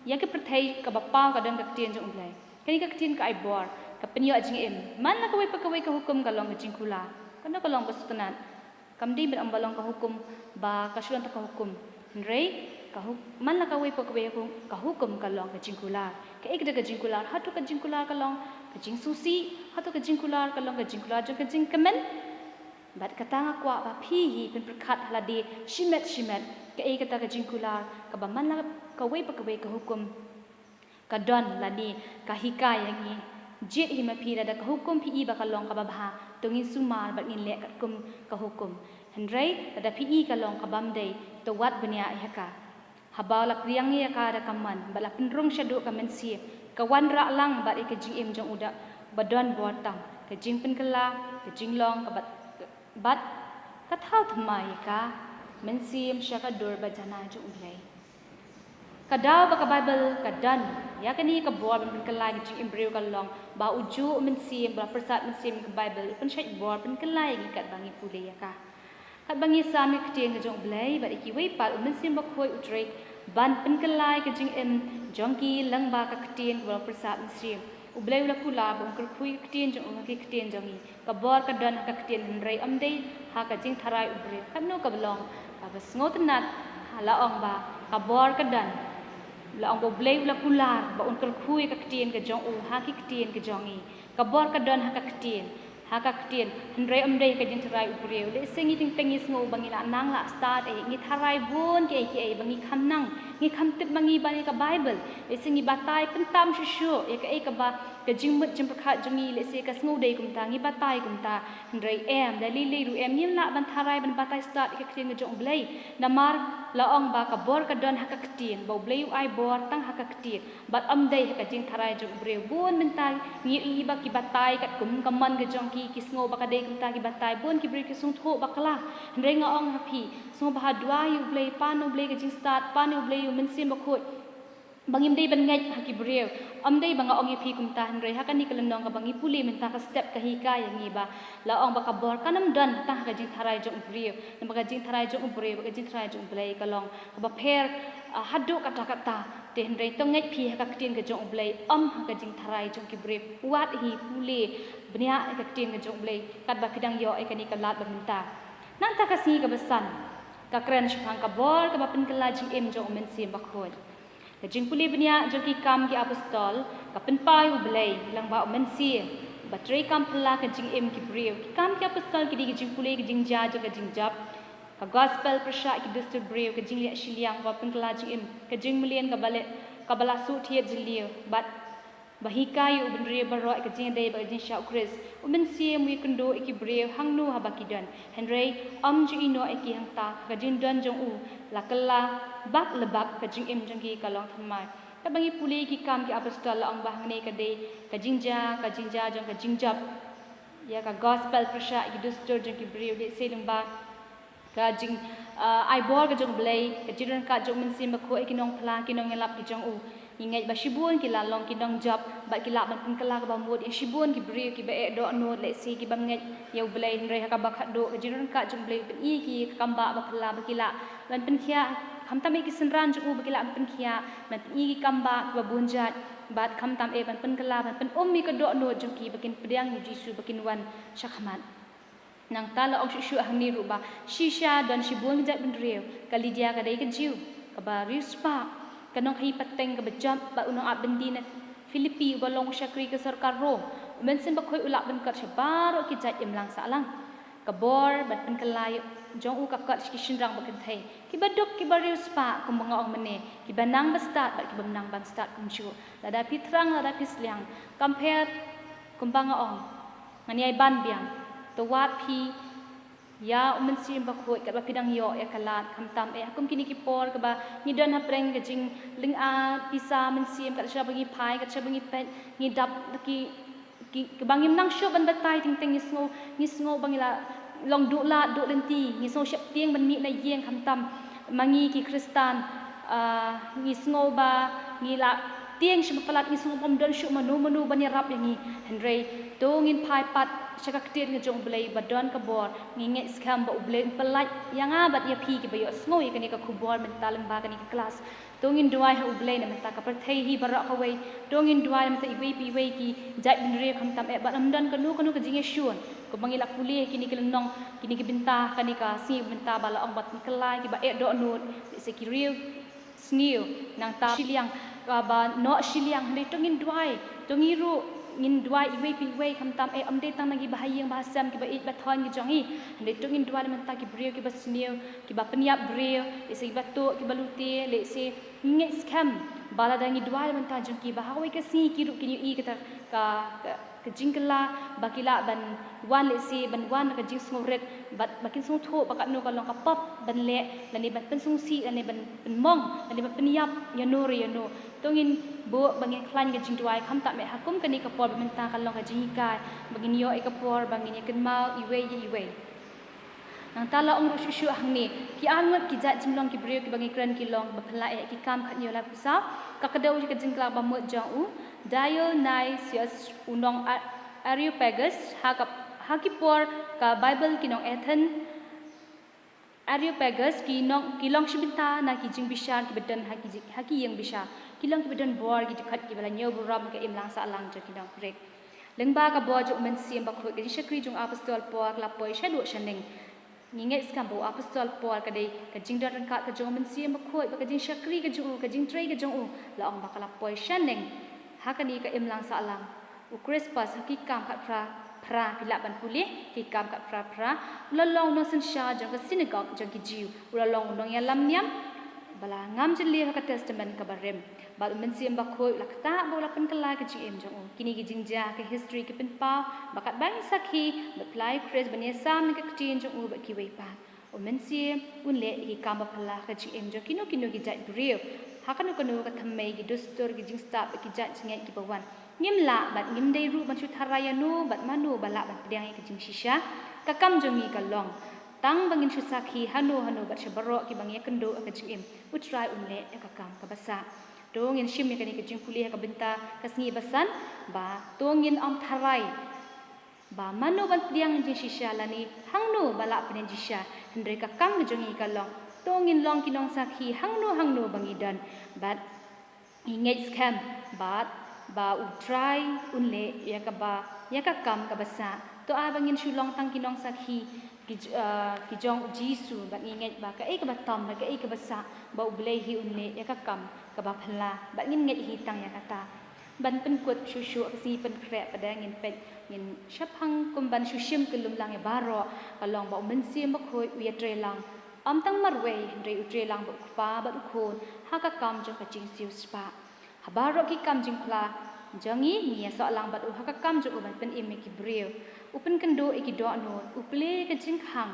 ya ke perthai ka bapa ka dan ka tin jung blei kani ka tin ka ai bor ka penyo jing em man la ka wei pakawai ka hukum ka long jing kula kana ka long basutan kamdi ben ambalong ka hukum ba kasulan ta ka hukum rei ka man la ka wei pakawai ka hukum ka long ka jing kula ka ek ka jing kula hatu ka jing kula ka long ka jing susi hatu ka jing kula ka long ka jing kula jo ka jing kemen bat kata nga kwa ba phi hi pen prakhat haladi shimet ka ek ta ka jing kula ka ba man la ka wei pakawai ka hukum ka don lani ka hika yangi jit hi ma phi da ka hukum phi ba ka long ka ba bha tungin sumar ba ngin le kat kum ka hukum hendrai da phi ka long ka bam dei to wat bania ya ka habau la priang ya ka da kaman bala penrung syadu ka mensi ka wan ra lang ba ke gm jong uda badon botang ke jing pen kala ke jing long ka bat ka thau thmai ka mensim syaka dur ba jana jong ulai kadau ba ka bible ka dan ya kani ka bor ben kala ke jing imbreu ka long ba uju mensim ba persat mensim ka bible pen syai bor pen kala gi kat bangi pule ya ka kat bangi sami keteng ke jong ulai ba iki wei pal mensim ba khoi utrei ban pen kala ke jing em jongki lang ba ka keteng ba persat mensim ublay ula kula bong kerkui ketien jong ong ketien jongi ka bor ka don ka ketien hendrai amdei ha ka jing tharai ubre kan no ka belong ka besngot nat hala ong ba ka bor ka dan la ong ublay ula kula ba ong kerkui ka ketien ka jong u ha ki ketien ka jongi ka bor ka don ha ka ketien hendrai amdei ka jing tharai ubre le singi ting tengis ngo bangi la nang la start e ngi tharai bon ke bangi kham nang ngi kham tip bangi bani ka bible le singi batai pentam shu ya ka ba ka jingmut jim prakha jongi le se ka sngu dei kum ta ngi batai kum ta hendrai em da li ru em nim la ban tharai ban batai start ka ketien jong blai namar la ong ba ka bor ka don ha ka ketien bo blai ai bor tang ha ka ketien bat amdei ha ka jing tharai jong bre bon mentai ngi i ba ki batai kat kum kaman ka jong ki sngo ba ka dei kum ta ki batai bon ki bre ki sung tho ba kala hendrai nga ong ha phi sngo ba dua yu blai pa no blai ka jing start pa no blai yu men sim ba khoi bangim dei ban ngai ha ki breu amdei banga ong phi kum ta hendrai ha kani kalanong ka bangi puli men ta ka step ka hi ka yang ngi ba la ong ba ka bor kanam dan ta ka jing tharai jong breu nam ka jing tharai jong breu ba ka jing tharai jong blai ka long ka ba pher hadu kata kata te hendrai to ngai phi ha ka ketien ka jong blai ha ka jing tharai jong ki breu wat hi puli bnia ka ketien ka jong blai kat ba kidang yo e kani ka lat ba minta nang ta ka si ka besan ka kren shpang ka bor ka ba pen kala jing em jong men sim ba khoi ka jing puli bnia jong ki kam ki apostol ka pen pai u blai lang ba men si ba trei kam pala ka jing em ki breu ki kam ki apostol ki di ki jing puli ki jing ja jo ka jing jap ka gospel prasha ki distur breu ka jing le shiliang ba pen kala jing em ka jing milien ka bala su thiet jilio bat bahikayu benri baro ka jing dei ba jing sha kris umen si mu kendo iki breu hangnu habakidan henry ji ino iki hangta ka jing don jong u lakala bak lebak ka jing em jong ki kalong thamai ka bangi puli ki kam ki apostol ang bahang ne ka dei ka jing ja jong ka jing jap ya ka gospel prasha ki distur jong ki breu de selung ba ka jing ai bor ka jong blai ka jiran ka jong men sim ba ko iki nong phla ki nong elap ki jong u ingai ba shibun ki la long ki dong job ba ki la ban pun kala ka ba mod in shibun ki bri ki ba e do no le si ki bam ngai yau blai re ka ba khat do jiran ka jong blai pen i ki kamba ba phla ba ki la ban pen khia kham tam e ki senran ju ba ki la pen khia ban i ki kamba ba bunjat bat kham tam e ban pen kala ban pen mi ka do no jong ki bakin pedang ni jisu bakin wan shakhamat nang tala ong shu ahni ru ba shisha dan shibun jat ben reu kalidia ka dai ka jiu ka ba rispa kanong hi pateng ka bajam ba unong abendi na Filipi ba long syakri ka sarkar ro men sen ba khoi ulak ben kat shabaro ki jat imlang salang ka bor bat pen kalai jong u ka kat ki shinrang ba kan thai ki badok ki ba rispa kum banga ong mene ki banang ba start ba ki banang ban start kum chu lada pitrang lada pisliang compare kum banga ong ngani ai ban biang to wat phi ya umen sim ba khoi ka ba pidang yo ya kalat kham tam e akum kini ki por ka ba ni don ha preng ka jing ling a pisa men sim ka sha bangi phai ka sha bangi pen ni dap ki bangim nang sho ban batai ting ting ni sngo bangila long du la du lenti ni so shap tieng ban mi na yeng kham tam mangi ki kristan ni sngo ba ni la tieng shim palat ni sngo pom don shu manu bani rap yang ni henry dongin phai pat shaka ktir nge jong blai badon ka bor nge skam ba ublai pelat yang abat ya phi ki bayo sngo ye kani ka khubor men talang ba kani class dongin duai ha ublai na mata ka perthai hi barak ka wei dongin duai mata iwei pi wei ki jat bin re kham tam e ba amdan kanu ka jinge shuan ko bangila puli kini kelnong kini ki binta kani ka si binta bala ong bat kelai ki ba e do not se ki riu sniu nang ta shiliang ka ba no shiliang le tongin duai tongiru ngin dua iwe piwe kam tam amde tang nagi bahayang bahasam ki ba it bathon ki jongi ande tu ngin dua menta ki brio ki basnio ki ba peniap brio isi ba to ki baluti le se nge scam bala dangi dua menta jong ki ba hawi ke si ki ru ki i kata ka jingkala bakila ban wan le si ban wan ka jing sngorek bat bakin sung tho bakat no kalong ka pop ban le lani ban pen sung si lani ban mong lani ban peniap yanori yano tongin bo bangin klan ka jing duai kham ta me hakum kani ka por menta kalong ka jing kai bangin yo e ka por bangin kan mau iwe nang tala ong ru shu hangni ki angot ki jat jimlong ki brio ki bangi kran ki long ba phla e ki kam khat yo la pusa ka kadau ki jingkla ba mo jang u dial nice yes unong Areopagus hakipor ka Bible kinong Ethan Areopagus kilong shibinta na ki jing bishar ki bedan haki yang bisha kilong ki bedan bor ki khat ki bala nyo buram ka imlang sa lang ja kinong rek lengba ka bo jo men sim ba khoi ki shakri jung apostol por la poi shadu shaneng ninge skam bo apostol por ka dei ka jing dar ka jong men sim ba khoi ba ka jing shakri ka jing trei ka jong la ong ba ka la poi shaneng hakani ka imlang sa lang Ukrispas hakikam kat pra pila ban puli hikam kat pra ulalong no sen sha jang ka synagogue jang ki jiu ulalong no ya lam niam bala ngam jeli ka testament ka barem ba men sim ba khoi lakta bo la pen kala ka ji em jang kini ki jingja ka history ki pen pa bakat bang sakhi apply chris bania sam ka tin jang ba ki wei pa o men sim un le hikam ba phala ka ji em jang kino ki jai brio hakanu kanu ka thammei ki dostor ki jing sta ki jai chingai ki bawan ngim la bat ngim dei ru ban chu tharaya nu bat manu bala bat pedang ki jing shisha ka kam jongi ka long tang bangin chu sakhi hanu bat shabaro ki bangi kendo ka jing em utrai unle ka kam ka basa dongin shim ka ni ka jing puli ka benta ka sngi basan ba tongin am tharai ba manu ban pedang jing shisha lani hangnu bala penen jisha hendre ka kam jongi ka long tongin long kinong sakhi hangnu bangi dan bat ingej scam ba utrai unle ya ka kam ka basa to abangin shulong tang kinong sakhi ki jong jisu ba ngingej ba ka ka batam ba ka basa ba ublei hi unle ya ka kam ka ba phla ba ngin ngej hi tang ya kata ban pen kut shu si pen kre pada ngin pet ngin shaphang kum ban shu shim kulum lang ya baro kalong ba men sim ba khoi uya tre lang am tang marwe re utre lang ba pa ba khon ha ka kam jong ka jing siu spa habaro ki kam jing phla jangi nia so lang bat ha ka kam jo ban pen im ki breu upen kendo iki do no uple ka jing khang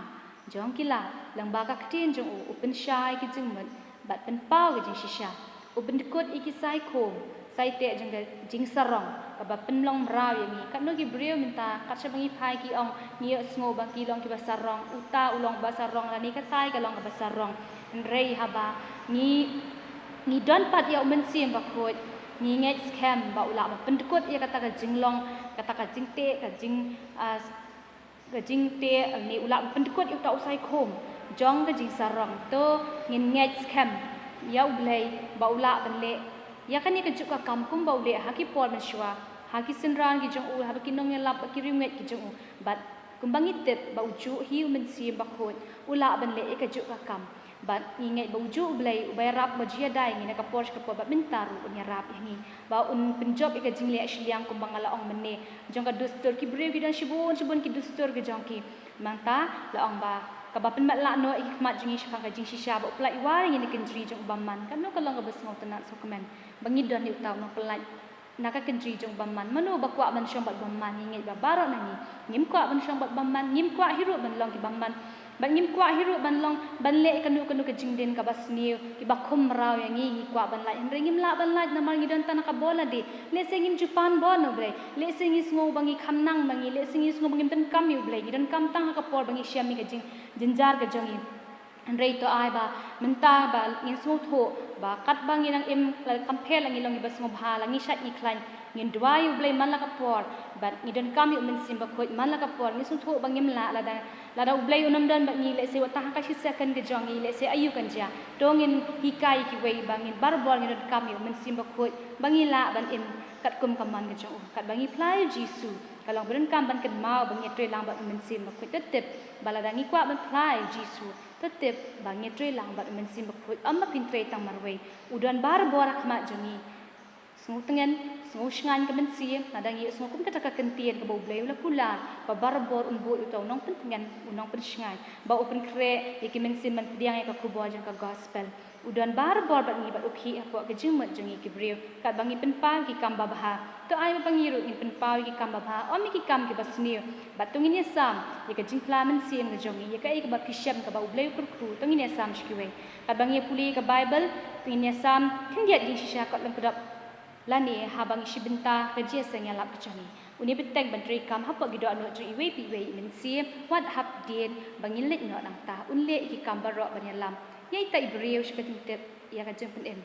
jong kila lang ba ka tin jong upen shai ki jing mat bat pen pau ki jing shisha upen kot iki sai khom sai te jong ka jing sarong ka ba pen long raw yang ni ka no ki breu minta ka cha bangi phai ki ong ni sngo ba ki long ki ba sarong uta ulong ba sarong la ni ka tai ka long ka ba sarong rei haba ni don pat ya umen sim ba khoi ni ngai scam ba ula ba pendekut ya kata ka jinglong kata ka jingte ka jingte ni ula pendekut ya ta usai khom jong ka jing sarong to ngin ngai scam ya ublei ba ula banle ya kan ni ka juk ka kamkum ba ule haki por man shwa haki sinran ki jong u ha ki nong ya lap ki ringet ki jong bat kumbangi tet ba uju hi umen sim ba khoi ula banle ka juk ka kam bat ingai bauju ublai ubai rap bajia dai ngina ka Porsche ka po ba mintaru unya rap yangi ba un penjob ika jingle asliang ko bangala ong menne jong ka dustur ki brew gidan shibon ki dustur ge jong ki mangta la ong ba ka ba pen mat la no ik mat jingi shaka ka jing shisha ba plai wari ngini kendri jong bamman kan no ka long ka bas ngau tanan so komen bangi don ni utaw no plai naka kendri jong bamman mano ba kwa man shong ba bamman ngi ba baro nangi ngim kwa ban shong ba bamman ngim kwa hiru ban long ki bamman ban ngim kwa hiru ban long ban le kanu ka jingden ka basniu ki ba khum raw yang ngi kwa ban lai ngim la ban lai namar ngi don tan ka bola de le se ngim jupan bon no bre le se ngi sngo bangi khamnang bangi le se ngi sngo bangi tan kam yu bre ngi don kam tang ka por bangi syami ka jinjar ka jongi rei to ai ba menta ba ngin sngo tho ba kat bangi nang im kampel ngi long ba sngo bha la ngi shat i klan ngin dwa yu ble man la ka por bat ngi don kam yu men sim ba khoi man la ka por ngi sngo tho bangim la da ublay unam dan ba ni le se wata ka shi second ke jongi le se ayu kan ja dongin hikai ki wei bangin barbor ngi don kam yu men sim ba khoi bangi la ban in kat kum kaman ke jong kat bangi plai jisu kalong ben kam ban kan mau bangi tre lang ba men sim ba khoi tetep balada ngi kwa ban plai jisu tetep bangi tre lang ba men sim ba khoi amma pin tre tang marwei udan barbor khma jongi sngu tengen Sengu shengan ke bensi, nadang ye sengu kum kata kentian ke bau bleu la kular, ba barbor unbu utau nong pentingan unong penshengan, ba open kre ye ki mensin man pediang ye ka kubor jang ka gospel. Udan barbor bat ngi bat ukhi apa ke jemet jang ki breu, kat bangi penpa ki kam babaha. To ai ba pangiru ngi penpa ki kam babaha, om ki kam ki basniu. Bat tungin ye sam, ye ka jingkla mensin ke jang ye ka ai ka ba kisham ka ba bleu kru tungin ye sam shkiwe. Kat bangi puli ka Bible, tungin ye sam, kendiat di shisha kat lang kedap lani habang isi benta kerja sengnya lap kecami. Uni betek bantri kam hapa gido anu jui iwe piwe mensi wat hap dien bangilit no nang ta unle ki kam barok banyalam. Yai ta ibreu shkatingtep ya kajeng pen em.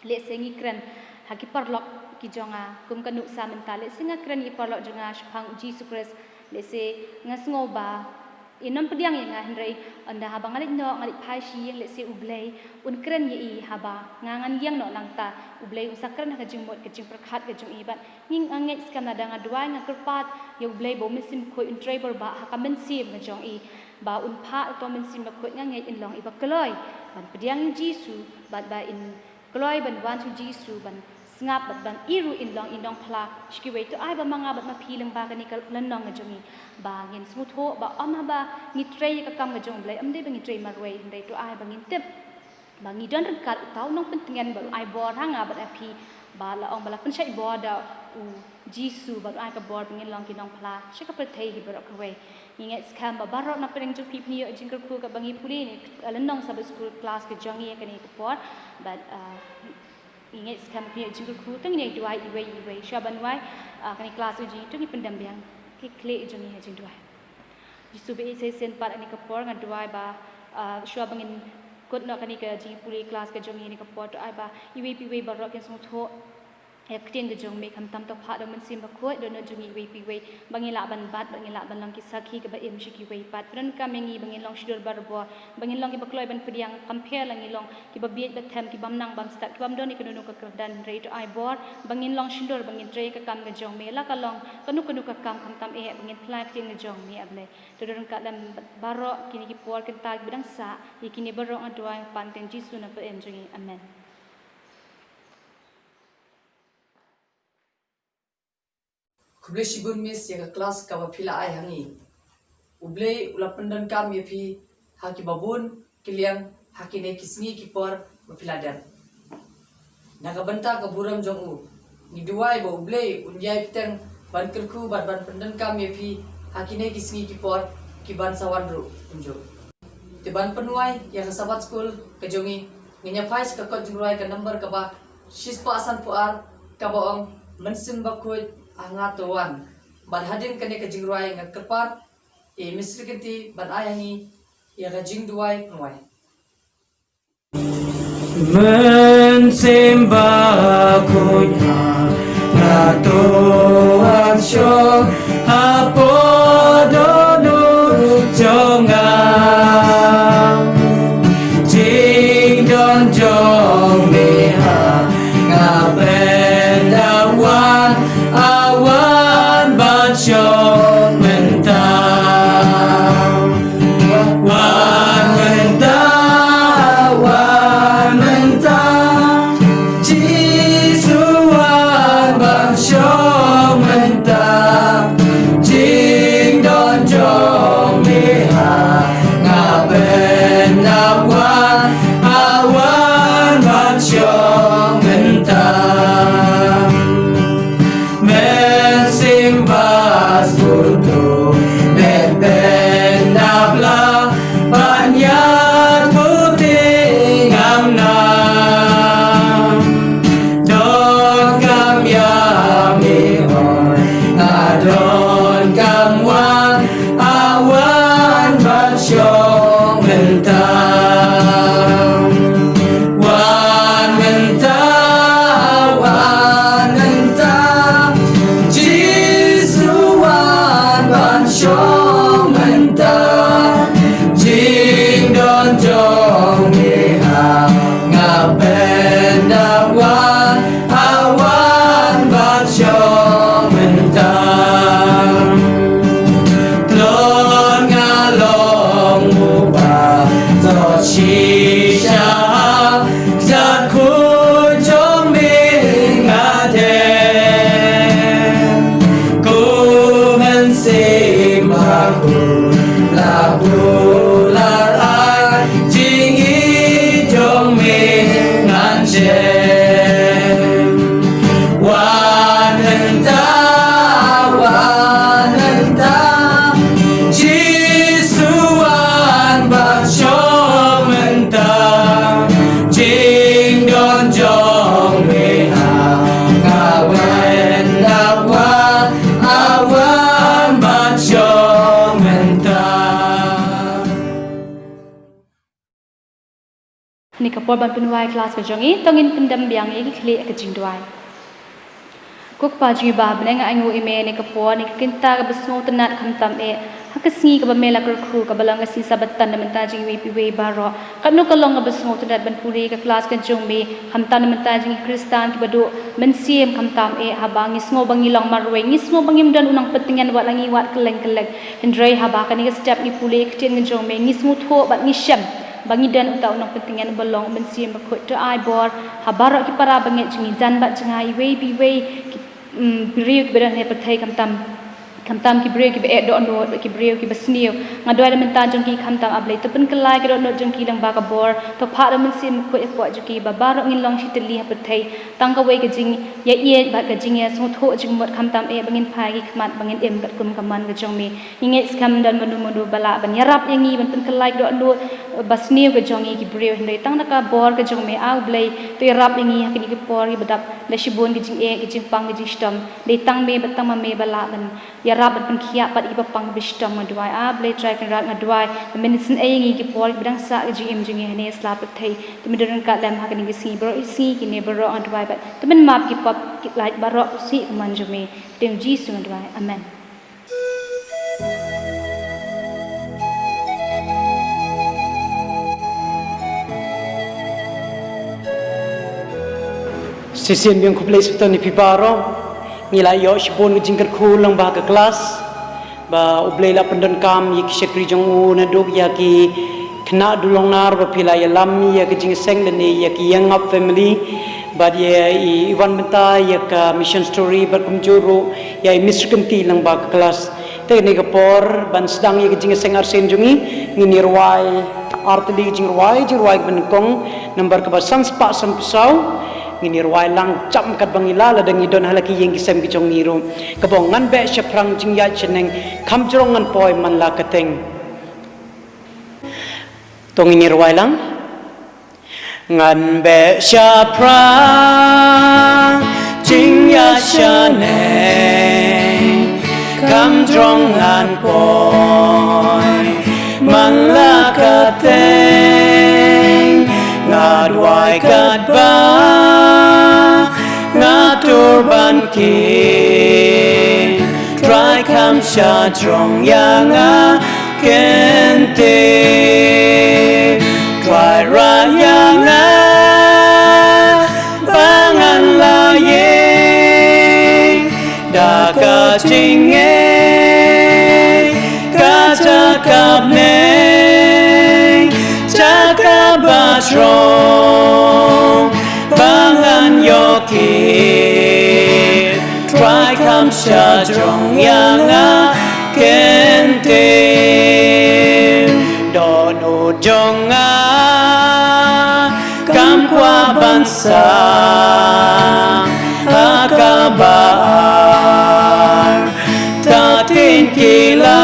Le sengi kren haki parlok ki jonga kum kanuk sa menta le senga kren i parlok jonga shpang Jesus Christ le se ngasngoba inam pediang yang ngahndrei anda habang alik no ngalik phashi yang lese ublei un kren ye i haba ngangan yang no langta ublei usakran ka jingmot ka jing prakhat ka jing ibat ning anget skam na danga duai ngakerpat ye ublei bo mesim khoi un driver ba ha kamen sim na jong i ba un pha to men sim ba khoi nganget in long i ba kloi ban pediang jisu bat ba in kloi ban wan tu jisu ban ngap bat ban iru in long indong phla shkiwe to ai ba manga bat ma philang ba kani kal lan nong ngajongi ba ngin smutho ba ama ba ngi trei ka kam ngajong blai amde ba ngi trei marwei ndai to ai ba ngin tep ba ngi don kat tau nong pentingan ba ai bor hanga bat api ba la ong bala penshai bor da u jisu ba ai ka bor ngin long ki nong phla shika prthei hi ba ka we ngi skam ba barok na pereng ju pipni jingkar ku ka bangi puli ni lan nong sab school class ke jongi kani ka por but ingat sekarang punya jengkel ku teng ni dua iwe syaban wai kani kelas uji tu ni pendam biang ki kle jongi hajing dua jisu be se sen par ani kapor ngan dua ba syabangin kot nak kani ke jing puli kelas ke jongi ni kapor tu ai ba iwe barok yang sungtho ekting ke jong me kam tam to pha do men sim ba khoi do no jongi iwe bangila ban bat bangila ban lang ki sakhi ke ba em shiki we pat pran ka mengi bangin long shidur barbo bangin long ki bakloi ban pediang compare lang ilong ki ba biet ba them ki bam nang bam stat ki bam don ki no ka dan rate ai bor bangin long shidur bangin tre ka kam ke jong me la ka long kanu ka kam tam bangin plak ting ke jong me able to don ka lam baro kini ki por kan ta bidang sa ikini baro adwa panten jisu na pa em jongi amen. Kuble shibun mis ya kelas ka pila ai hangi uble ula pendan kam ye phi haki babun kiliang haki ne kisni ki por pila dan naga banta ka buram jong u ni duai bo uble unjai piteng ban kerku ban pendan kam ye phi haki ne kisni ki por ki ban sawan ru unjo te ban penuai ya ka sabat school ka jongi ngenya phais ka kot jingruai ka number ka ba shispa asan puar ka baong mensim ba khoi angatuan ban hadin kane ka jingruai ngakerpat e misri kenti ban ayangi ya ka jingduai nuai Mensimba kunya Ngatuan syok Apodonu jongang Jing don jong meha Ngapendawan awan basyok mentang Wan mentang Jisuan basyok mentang ni kapor ban penwai kelas ke jongi tongin pendam biang ye kli ke jingdwai kuk pa ji ba beneng angu ime ni kapor ni kinta ke besno tenat khamtam e hakasngi ke bamela kru ke balang si sabatan menta ji wi piwe baro kanu kalong ke besno tenat ban puri ke kelas ke jongbe khamtan menta ji kristan ke badu mensiem khamtam e habangi sngo bangi long marwe ngi sngo bangi dan unang petingan wat langi wat keleng hendrai haba kan ni step ni pule ke tien jongbe ngi smu tho bat ngi syam bangi dan utau nak pentingan belong mensiem bakut to ai bor habara ki para banget jingi jan bat jengai we bi we beriu ki beran he perthai kamtam ki beriu ki be do no ki beriu ki besniu ngadoi la mentan jong ki kamtam ablai to pen kelai ki do no jong ki lang ba ka bor to pha da mensiem ko e ko jong ki ba bar ngin long shitli ha perthai tang ka we ki jing ye ye ba ka jing ye so tho jing mot kamtam e bangin phai ki khmat bangin em kat kum kaman ka jong mi inge skam dan manu bala ban yarap yangi ban pen kelai do no basniu ke jongi ki beriu hendai tang na ka bor ke jong me au blai to yarap yangi hakini ki por ki badap la shibon ki jing e ki jing pang ki jing stam dei tang me batang ma me bala ban yarap ban khia pat iba pang bistam ngadwai a blai try kan rat ngadwai medicine e yangi ki por bidang sa ki jing em jing e ne slap thai timidon ka lam hakini ki si bro si ki ne bro ngadwai bat temen map ki pop ki like baro si man jome tem ji su ngadwai amen Sisian yang ku play sebetul ni pibaro ngila yo shibon ngijingker ku lang ba ka kelas ba ublay la pendon kam yik shekri jong u na dog ya ki kena dulong nar ba pila ya lam ya ki jing seng ni ya ki young up family ba dia iwan menta ya ka mission story ba kumjuru ya Mr. Kemti lang ba ka kelas te ni ka por ban sedang ya ki jing seng arsen jungi ngini ruai artli jing ruai ban kong number ka ba sans pa san pisau ngini ruai lang cham kat bangila la dangi don halaki yeng kisem ki chong niru kabong ngan be shaprang jing ya cheneng kham jrong ngan poi man la kateng tong ngini ruai lang ngan be shaprang jing ya cheneng kham jrong ngan poi man la kateng ngadwai kat ba ngatur ban ki try kam sha trong yang a kente try ra yang a bangan la ye da ka ching e ka cha kap ne cha ka ba trong bangan yoki try kam sha trong yang a kente do no jong a kam kwa bansa akabar ta tin kila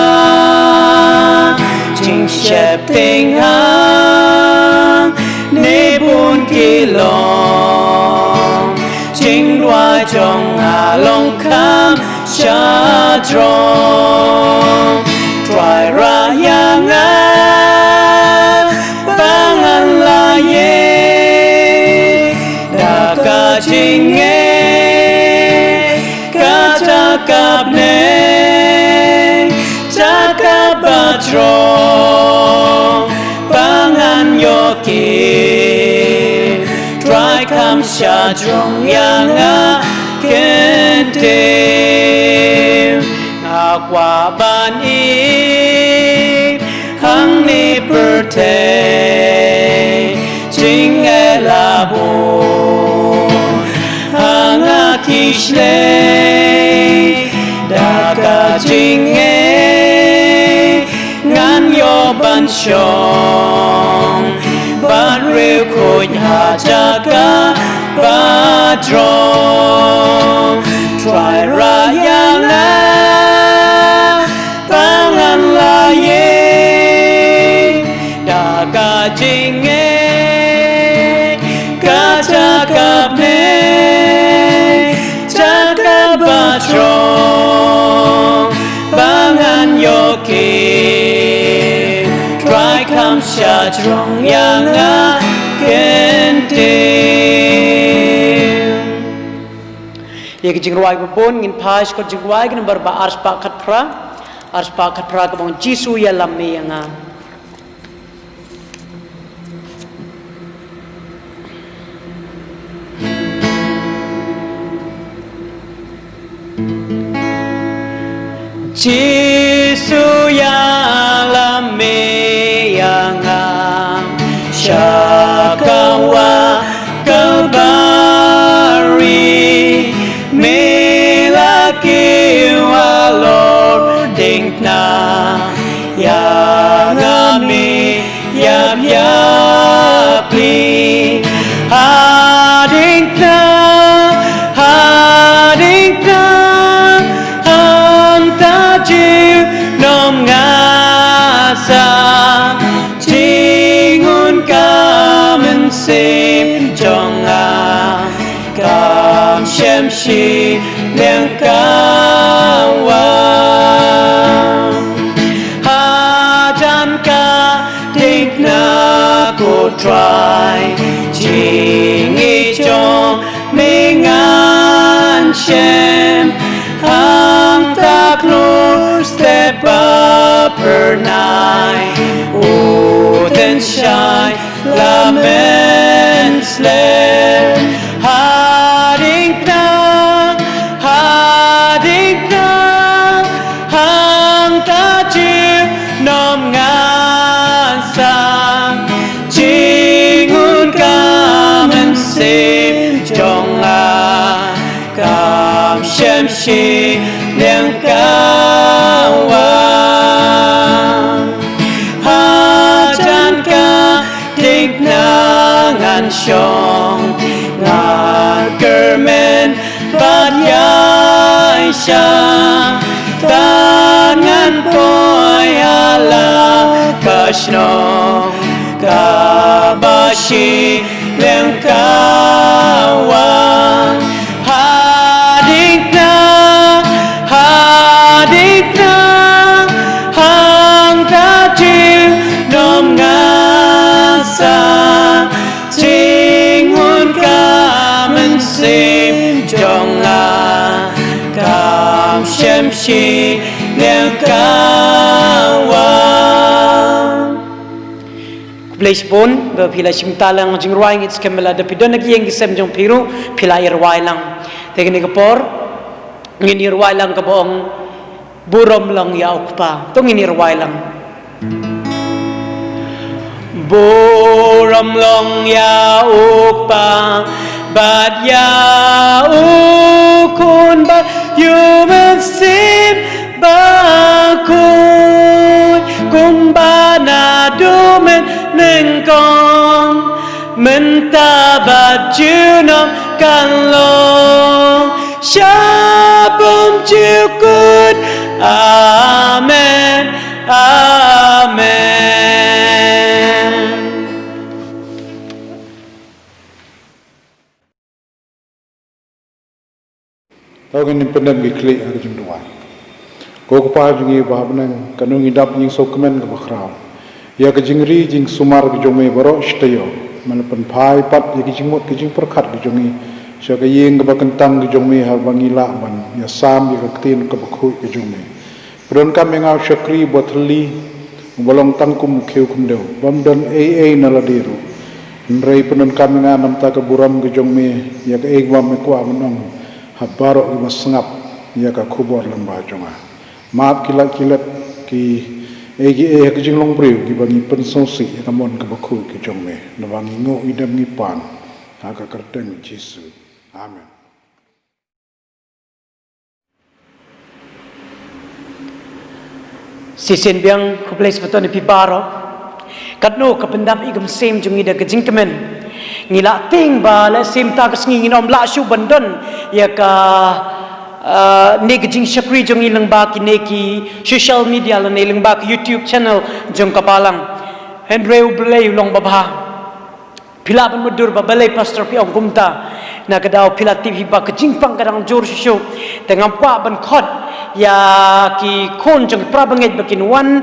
jing shep ting hang ne bun kilong jing dua jong a long kam sha drong try ra yang a bangan la ye da ka jing e ka cha kap ne cha ka ba drong bangan yoki try kam sha drong yang a kente qua ban i hang ni per te jing e la bo hang a kishle da ka jing e ngan yo ban shong ban re ko ya cha ka ba drong try ra yang a bangan la ye da ka jing e ka cha kap ne cha ka ba drong bangan yoki try kam sha drong yang a kentil ya ke jingruai bopon ngin pas ko jingruai kan barba arspa khat pra ko bang jisu ya lamme yanga Jisu ya lamme yanga Shakawa Kalvari Melaki wa Lord Dingna Yangami Yam Yapli Hadingna Hanta Jiu Nom Ngasa Jingun Kamen Sim Jonga Kam Shem Shi Liang Kawang Hajan Ka Digna Ko Try Jingi Chong Mingan Shem Hang Taklur Step up her night Then shine Lament Sled Hadingna Hang Tajir Nom Ngansa Jingun Kamen Sim Jonga Kam Shem Shi Liang Kawang Hajan Ka Digna Ngan Shong Ngan Kermen Bad Yai Sha Tangan Poi Ala Kashno Kabashi Liang Kawang Hadingna Hang Tajir Nom Ngasa Jingun Kamen Sim Jonga Kam Shem Shi Liang Kawang Place pun berpilai simta lang jing ruang it skemela de pidon lagi yang gisem jong piru pilai ruai lang teknik kepor ngini ruai lang kebong burom lang ya ukpa to ngini ruai lang burom long ya ukpa bad ya ukun ba human sin bakun kumbana dumen nengkong mentabat junam kanlong syabum cukut amen amen Tawagin ng pandang bikli ang jumduwa. Kung kapahagi bahabnang kanong idap yung sokmen kabakraw. Ya kajingri jing sumar kajongme baro shtayo. Malapan pai pat ya kajingmot kajing perkat kajongi. Siya kayeng kabakantang kajongme harbangi lakban. Ya sam ya kaktin kabakhoy kajongme. Peron kami ngaw syakri botli. Balong tangkum mukhiw kumdew. Bamdan AA naladiro. Nray penon kami nga namta kaburam kajongme. Ya kaegwa mekwa manong. Habaro iba sengap ya ka kubor lamba jonga maap kilat ki egi ke jinglong breu ki bangi pensosi ya kamon ka bakhu ki jongme na bangi ngo idam ni pan ha ka kerteng Jesu amen Sisin biang kuplais beton di pibaro katno kapendap igam sem jungi da kejingkemen ngila ting ba la sim ta kas ngi nom la shu bandon ya ka ne gijing shakri jong ilang ba ki ne ki social media la ne ilang ba ki YouTube channel jong kapalang hendreu blay long baba pilaban mudur ba balay pastor pi ong kumta na kadaw pilat TV ba kejing pang kadang jor shu tengam pa ban khot ya ki kon jong prabanget bakin wan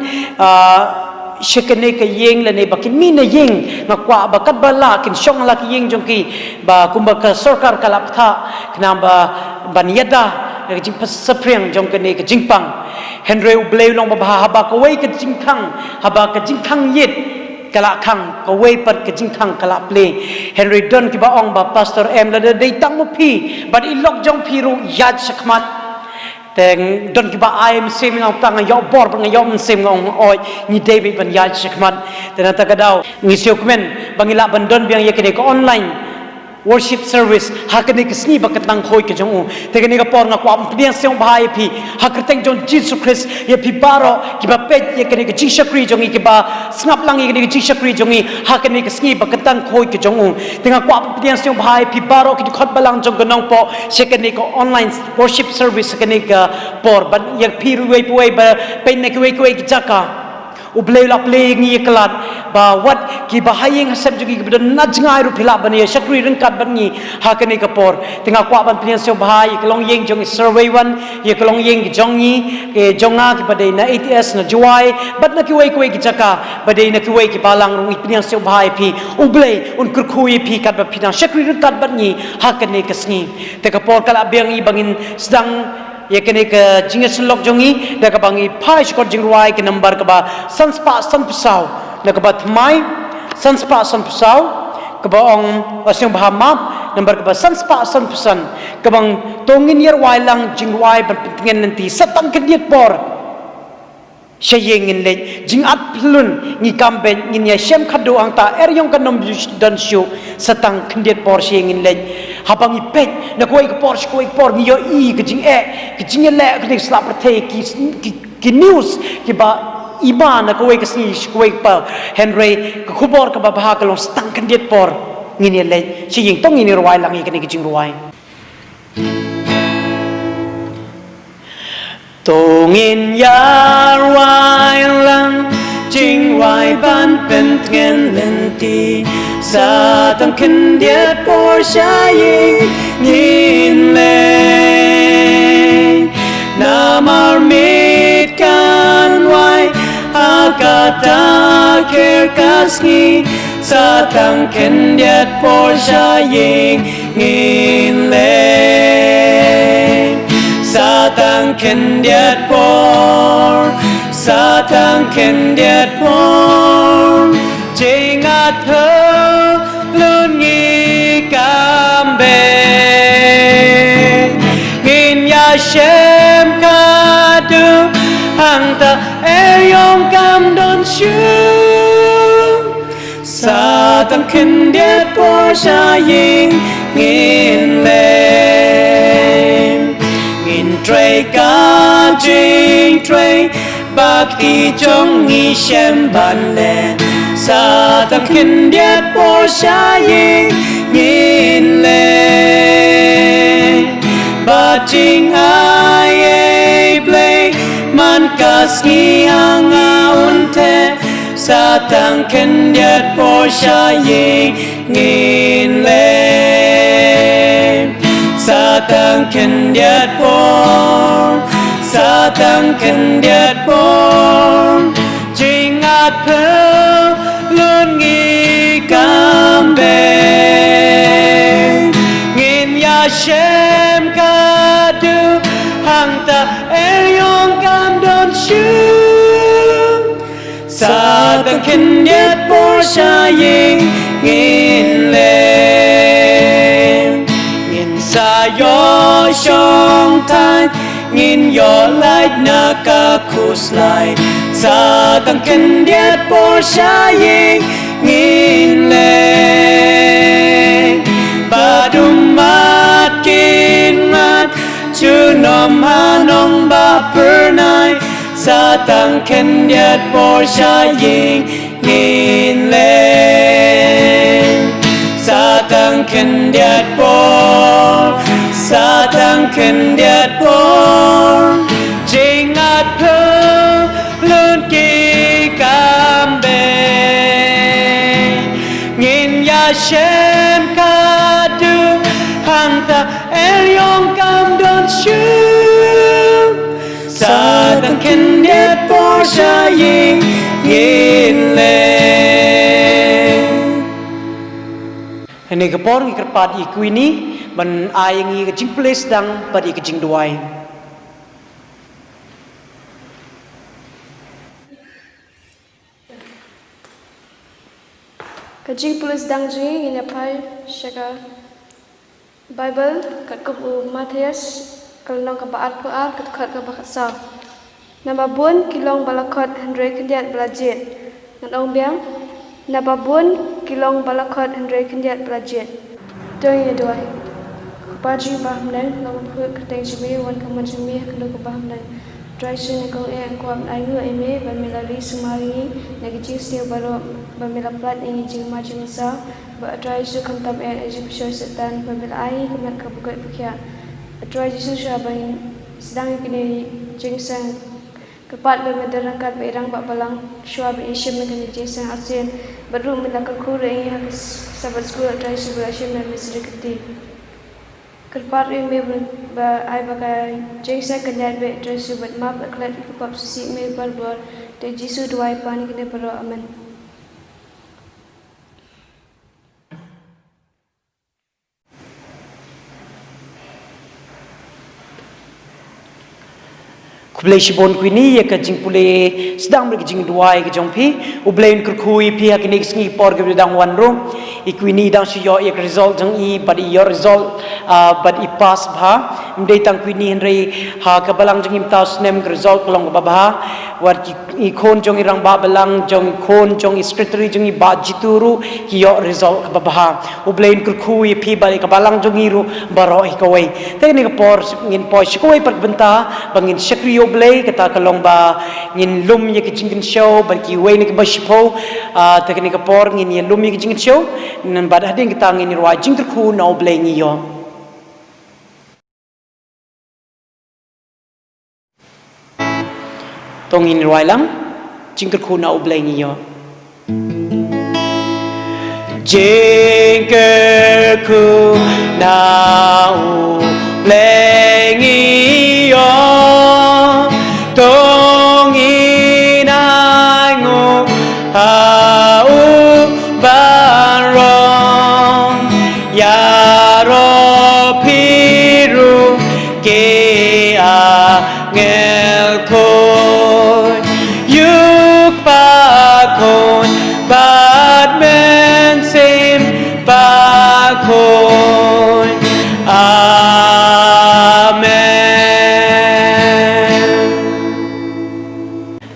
shekene ke yeng le ne bakin mi na yeng ngakwa bakat bala kin shong la ki yeng jongki ba kumba ka sarkar kalap tha kna ba baniada ke jing pasapriang jongkene ke jingpang henry ubleu long ba haba ko wei ke jingthang haba ke jingthang yet kala khang ko wei pat ke jingthang kala ple henry don ki ba ong ba pastor em la de tang mo phi but ilok jong phi ru yad sakmat teng don ki ba am sim ngau tang yo bor bang yo sim ngau oi ni david ban yad sakmat tenata kadau ngi siokmen bangila ban don biang yekene ko online worship service hakane kisni bakatang khoi ke jong tegene ka por nga kwa pdian seong bhai phi hakreteng jong jesus christ ye phi baro ki ba pet ye kene ke jesus christ jong ki ba snap lang ye kene ke jesus christ jong hakane kisni bakatang khoi ke jong tenga kwa pdian seong bhai phi baro ki khot balang jong ganong po sekene ko online worship service kene ka por ban ye phi ruwei puai ba pen ne kwei kwei ki chaka ublei la play ngi kelat ba wat ki bahayeng hasab jugi ke na jangai ru phila bani sakri ring kat bani hakane kapor tinga kwa ban pian so bahai kelong yeng jong survey wan ye kelong yeng ki jongi ke jonga ki badai na ats na juai bat na ki wei kwei ki chaka badai na ki wei ki balang ru pian so bahai phi ublei un kurkhui phi kat ba phina sakri ring kat bani hakane kasni te kapor kala biang i bangin sedang ye kene ke jinges lok jongi da ka bangi phai skor jingruai ke number ka ba sanspa sanpsau da ka ba thmai sanspa sanpsau ka ba ong asyong bahamap number ka ba sanspa sanpsan ka bang tongin yer wai lang jingruai ban pingen nanti satang kediet por shayeng in le jing at plun ni kambe ni ya shem khadu angta er yong kanom dan shu satang kediet por shayeng in le habang ipet na koi por ni yo i ke jing le ke slap the ki news ki ba iba na koi ke sni koi pa henry ke khubor ka ba bha ka long stang kan diet por ni ne le chi ying tong ni rwai lang ke ni ke jing rwai tong in ya rwai lang jing rwai ban pen tgen len ti sa tang kan diet por sha ying nin le namar mit kan wai agata ker kasni sa tang kan diet por sha ying nin le sa tang kan diet por sa tang kan diet por jing at luôn nghi cam bề nghìn ya shem ka du hang ta yong cam don shu sa tang khin diet por sha ying nghìn le nghìn tray ka jing tray bak i trong nghi shem ban le sa tang khin diet por sha ying nghìn le ba jing ai play man kas ngi anga unte sa tang khin diet por sha ying nghìn le sa tang khin diet por sa tang khin diet por jing at luôn nghi cam bề nghìn ya shem ka du hang ta yong cam don shu sa tang khin diet por sha ying nghìn le nghìn sa yo shong tai nghìn yo lai na ka kus lai sa tang khin diet por sha ying nghìn le ba dum mat kin mat chu nom ha nong ba per nai sa tang khin diet por sha ying nghìn le sa tang khin diet por sa tang khin diet por jing at luôn kỳ cam bề nghìn ya shem ka du hang ta yong cam don shu sa tang khin diet por sha ying nghìn Kene kapor ngi kerpat i kuini ban ai ngi kajing place dang padi kajing duai. Kajing pulis dang jui ina pai shaka Bible kat kubu Matius kalong ka baat puar kat khat ka bakasa. Nama bun kilong balakot 100 kendiat belajet. Ngan ong biang nama bun kilong balakot 100 kendiat belajet. Doi doi. Baji bahmnan long put kateng jumi wan kaman jumi kalo ka bahmnan. Try sin ko ko ayu eme ban milari sumari nagi sia baro ban milaplat ini jing macam sa ba try su kam tam eji pisau setan ban milai kamat ka bukai pukya. Try su sha ban sedang kini jing sang kepat ban medarangkat berang ba balang shwa ba isyam kan jing sang asen baru milakal kur ini habis sabat sekolah try su ba isyam misri keti. Kerpat yang ba ai bagai jengsa kendat be dress but map aklat ikupap sisi me barbor te jisu duai pan kene pero amen. Kublai shibon kuini ya kajing pule sedang berkajing duai kajong pi ublain kerkui pi hakini singi por ke dang wan ro ikuini dang si yo ek result jang I but your result but I pass bha mdei tang kuini henrei ha kabalang jang im taus nem result pelong ba bha war I khon jong irang ba balang jong khon jong secretary jong I ba jituru ki yo result ba bha ublain kerkui pi balik kabalang jong iru baro I kawai te ni ka por ngin po sikoi par benta bangin secretary blay kata kalong ba ngin lum ye kijing show ban ki way ni ba shipo teknik kapor ngin ye lum ye kijing show nan ba hading kita ngin rwa jing ku no blay ni yo tong ngin rwa lang jing ku no blay ni yo jing ku na blay ni yo tong inai ngo au barong ya ro piru ke a ngel ko yuk pa kon bad men sim pa kon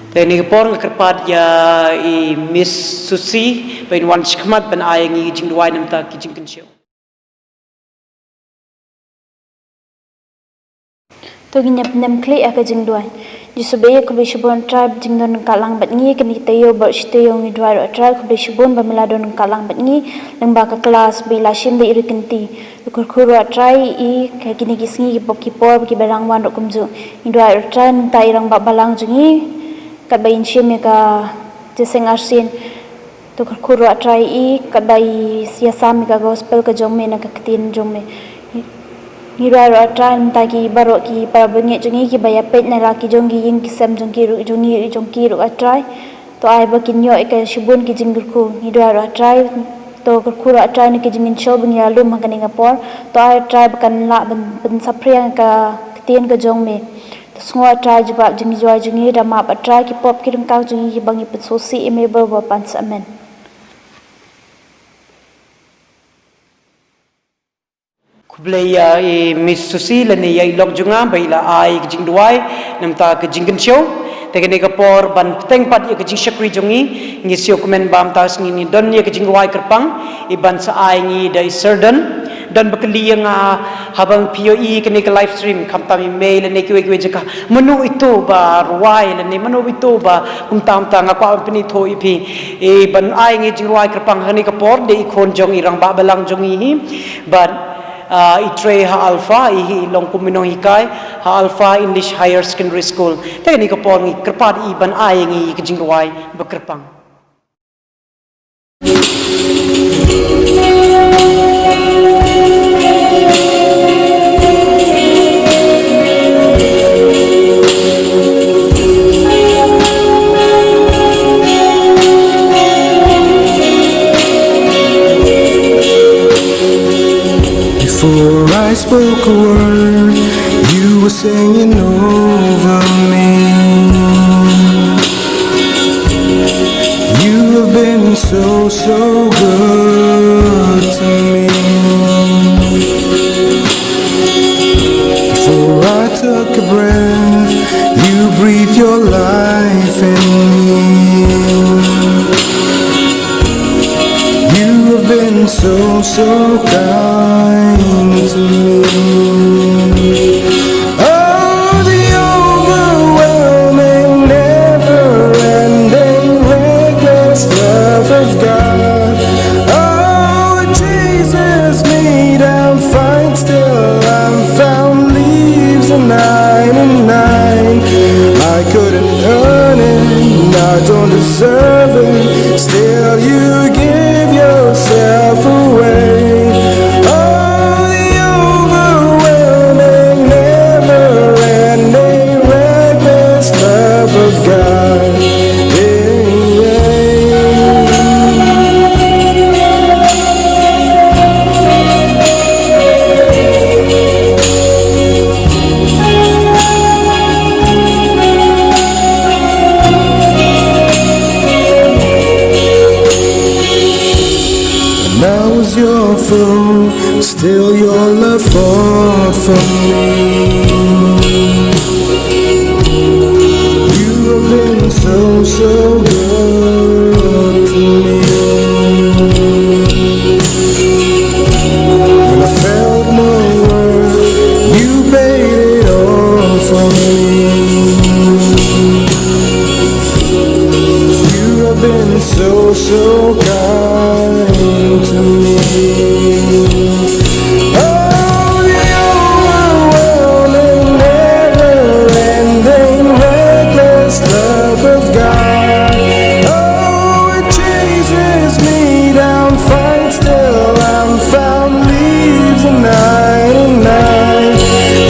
Teni por ngekerpat ya I Miss Susi bain wan shikmat ban ayang I jing duai nam ta kijing kensyo. To ginyap nam kli aka jing duai. Jisubaya kubi shibon tribe jing don kalang bat ngi kini tayo bar shitayo ngi duai ro tribe kubi shibon ba meladon kalang bat ngi nang ba ka kelas bi la shim de irikinti. Ukur kuru try I ka kini kisngi ki pok ki por ki barang wan ro kumju. Ngi duai ro try nang ta irang ba balang jungi kabayin shime ka jeseng arsin to kuru atrai I kabai siasam ka gospel ka jome na ka katin jome ngira atrai ta ki baro ki para bungi jungi ki baya pet na la ki jongi ying ki sam jongi ru jungi jongi ru atrai to ai ba kinyo ka shibun ki jinggur ku ngira atrai to kuru atrai ni ki jingin show bungi alu makani ngapor to ai atrai kan la ben sapriang ka katin ka jome semua try jebab jengi jual jengi dah map try ki pop ki rengkau jengi ki bangi petsosi eme berba pans amen kublai ya Miss Susi lani ya ilok junga baila ai kijing duai nam ta kijing kensyo tekene kapor ban teng pat ya kijing shakri jongi ngi sio komen bam tas ngi don ya kijing duai kerpang iban sa ai ngi dai serdan dan bekali yang habang POE kini ke live stream kam tami mail ne kiwe jeka menu itu ba ruai ne menu itu ba tam tang apa pini tho ipi ban ai ngi jing ruai kerpang hani ka por de ikon jong irang ba balang jong hi but itre ha alpha I long kuminong hikai ha alpha English higher secondary school tekni ka por ngi kerpat iban ai ngi jing ruai ba kerpang spoke a word, you were singing over me. You have been so, so good to me. Before I took a breath, you breathed your life in me. You have been so, so kind to me. Oh, the overwhelming, never-ending, reckless love of God. Oh, it chases me down, fight still, I'm found, leaves a 99. I couldn't earn it, I don't deserve it, still you give yourself away. Oh, the overwhelming, never-ending, reckless love of God. And I was your fool, still your love fought for me. You have been so, so good to me. When I felt no worth, you paid it all for me. You have been so, so kind to me. Oh, the overwhelming, never-ending, reckless love of God. Oh, it chases me down, fight still, I'm found, leaves a 99.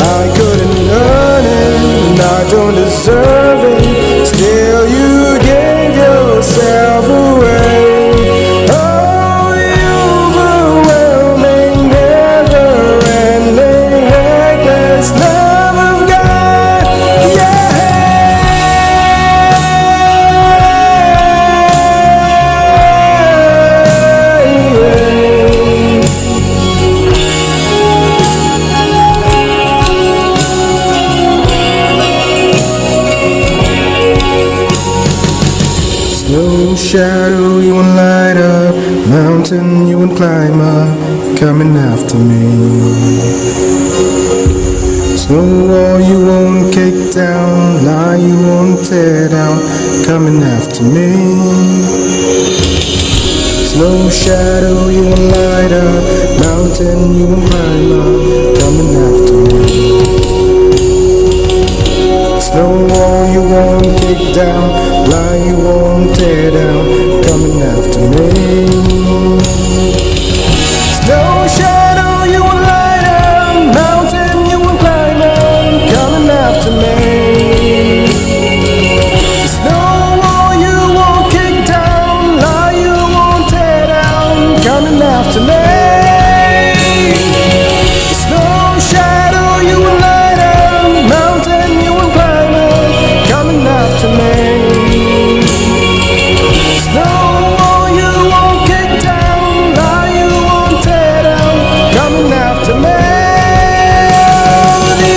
I couldn't earn it, I don't deserve it, still you gave yourself away. Oh, the overwhelming, never-ending, reckless love of God. No shadow you won't light up, mountain you won't climb up, coming after me. Snow wall you won't kick down, lie you won't tear down, coming after me. No shadow you won't light up, mountain you won't climb up, coming after me. Snow wall you won't kick down, lie you won't tear down, coming after me. Snow shadow you won't light up, mountain you won't climb up, coming after me. Snow wall you won't kick down, lie you won't tear down, coming after me. Snow shadow you won't light up, mountain you won't climb up, coming after me. Snow wall you won't kick down, lie you won't tear down, coming after me. The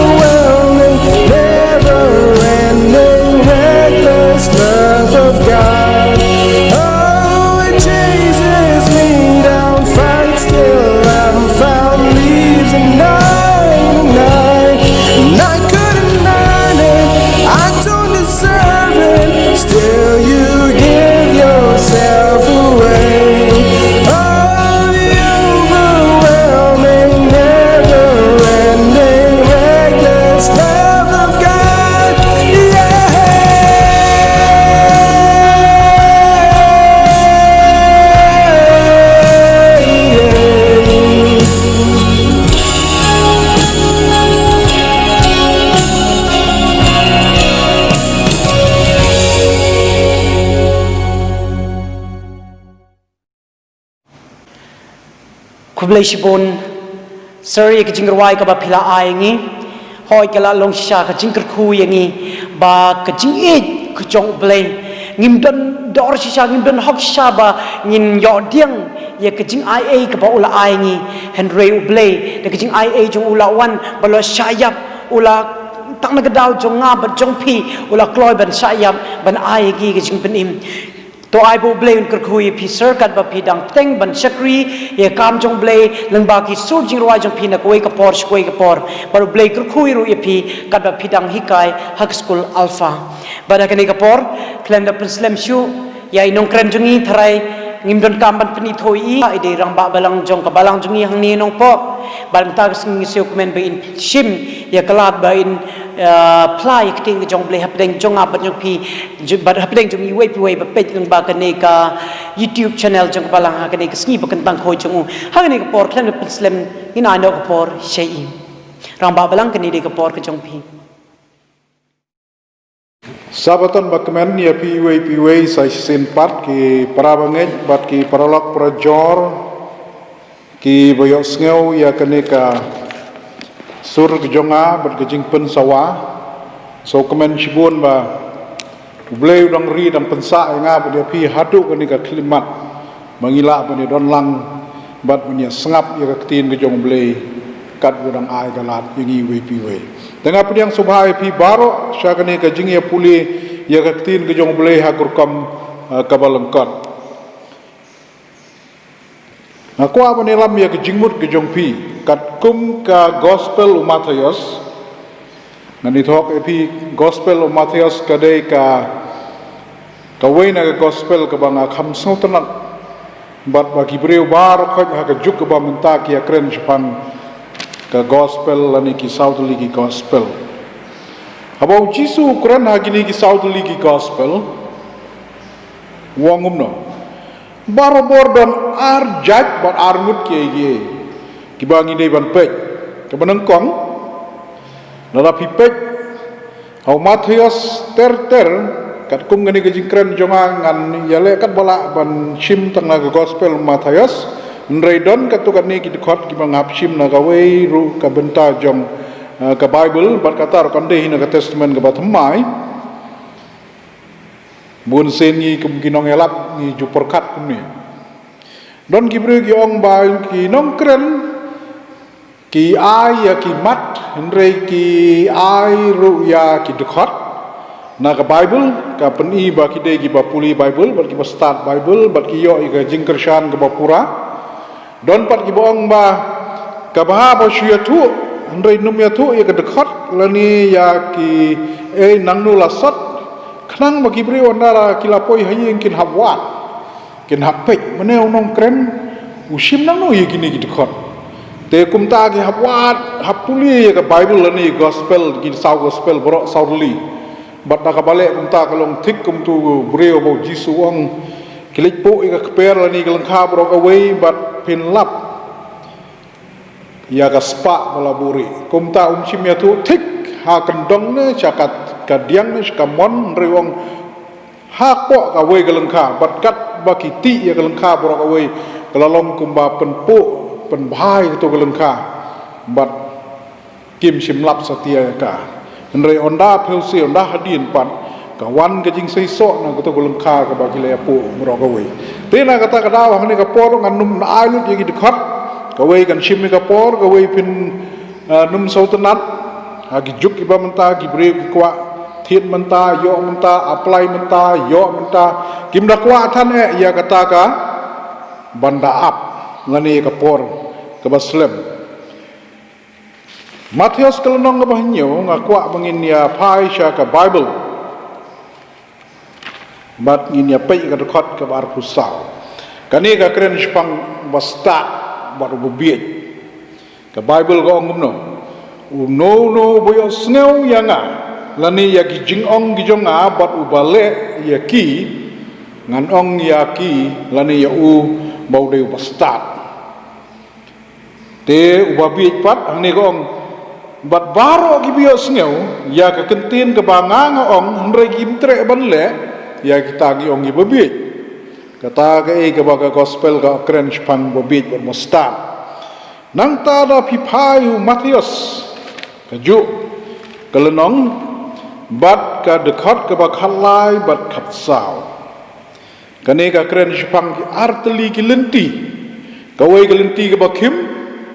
overwhelming, never-ending, reckless love of God. Oh, it chases me down, fight still, I'm found, leaves a 99. And I couldn't earn it, I don't deserve it, still you give yourself away. Oh, the overwhelming, never-ending, reckless love of God. Kublai Shibon sir ye kajing rwai ka ba phila ai ngi hoi kala long sha kajing khu ye ngi ba kajing e kajong blei ngim don dor sha ngim don hok sha ba ngin yo diang ye kajing ia ka ba ula ai ngi henry blei de kajing ia jong ula wan ba lo shayap ula tak na gadaw jong nga ba jong phi ula kloi ban shayap ban ai gi kajing penim to ai bo blei un khui phi sir kat ba phi dang teng ban chakri ye kam jong blei leng ba ki sur jing roi jong phi na koi ka por koi ka por bar blei khui ru ye phi kat ba phi dang hikai hak school alpha bada kani ka por klem da muslim shu ya inong kren jongi tharai ngim don kam ban pni thoi i de rang ba balang jong ka balang jongi hang ni nong po bal ta sing se komen ba in shim ya kalat ba in ply ting jong blei hapdeng jong a ba jong phi ba hapdeng jong i wei pi ba pet leng ba kani ka YouTube channel jong balang ha kani ka sngi ba kan tang khoi jong ha kani ka por klem da muslim ina no ka por shei rang ba balang kani de ka por ka jong phi Sabatan bakmen ya piwei sai sin pat ki parabanget bat ki paralak prajor ki boyok sngew ya kenika sur jonga bat kejing pen sawa so kemen shibun ba bleu dang ri dang pensa nga ba dia pi hadu kenika klimat mangila ba ni don lang bat punya sengap ya ketin kejong blei kat budang ai galat ini we piwei dengan pediang subhai pi baro syakani ka jing ya puli ya kaktin ke jong boleh hakur kam kabalengkat aku apa ni lam ya ke jingmut ke jong pi kat kum ka gospel Mattheus ngani thok pi gospel Mattheus kadai ka kawai na gospel ka banga kham so tanak bat bagi breu bar khoj ha ka juk ba menta ki akren Jepang ka gospel lani ki south ligi gospel abau jisu ukuran hagini ki south ligi gospel wangum no barobor don ar jaj bat armut ki ki bangi dei ban pej ke benengkong nala pi pej au Mattheus ter kat kum ngani ke jingkren jonga ngan yale kat bala ban shim tang na gospel Mattheus Nraidon katukan ni kita khot ki mangap shim na kawai ru ka benta jong ka Bible bat kata kan deh na ka testament ka batmai bun sen ni kemungkinan elap ni jupor kat ni don ki bru ki ong ba ki nong kren ki ai ya ki mat nrei ki ai ru ya ki dekhot na ka Bible ka peni ba ki dei ki ba puli Bible bat ki ba start Bible bat ki yo ka jingkershan ka ba pura don pat ki boong ba ka ba ba shia tu andrei num ya tu ya ka dekhot lani ya ki nang nu la sot khnang ba ki bre onara kilapoi hayeng kin hawat kin hapek meneu nong kren usim nang nu ye kini ki dekhot te kumta ki hawat hapuli ya ka Bible lani gospel ki saw gospel bro saurli bat na ka bale kumta kalong thik kum tu bre bo jisu ong kilik po ika keper lani kelengkap rok away bat pin lap ya ka spa malaburi kumta umchim ya tu tik ha kendong ne cakat kadiang ne skamon rewong ha po ka away kelengkap bat kat bakiti ya kelengkap rok away kelalong kumba penpo penbhai tu kelengkap bat kim sim lap setia ka nrei onda pelsi onda hadin pat kawan ke jing sei sok na ko to lengkha ka ba kile apu mro ka we te na kata kada wa ni ka por ngan num na ai lut yi dikhot ka we kan shim ka por ka we pin num sautanat ha gi juk ki ba menta gi bre ki kwa thiet menta yo menta apply menta yo menta kim da kwa than e ya kata ka banda ap ngani ka por ka ba slem Mattheus kalonong ka ba hinyo nga kwa bangin ya pai sha ka Bible bat ini apa yang dekat ke bar pusau kani ka kren Jepang basta baru bebiet ke Bible ko ngumno no boyo sneu yanga lani ya ki jingong gi jonga bat ubale ya ki ngan ong ya ki lani ya u bau de basta te ubabiet pat ang ni ko ong bat baro gi biyo sneu ya ka kentin ke banganga ong ndre gimtre banle ya kita gi ongi babit kata ke baga gospel ka kren Jepang babit bermustam nang ta da pi phayu Matius ka ju kalenong bat ka dekat ka bakhalai bat khat sao kane ka kren shpang ki artli ki lenti kawai ka lenti ka bakhim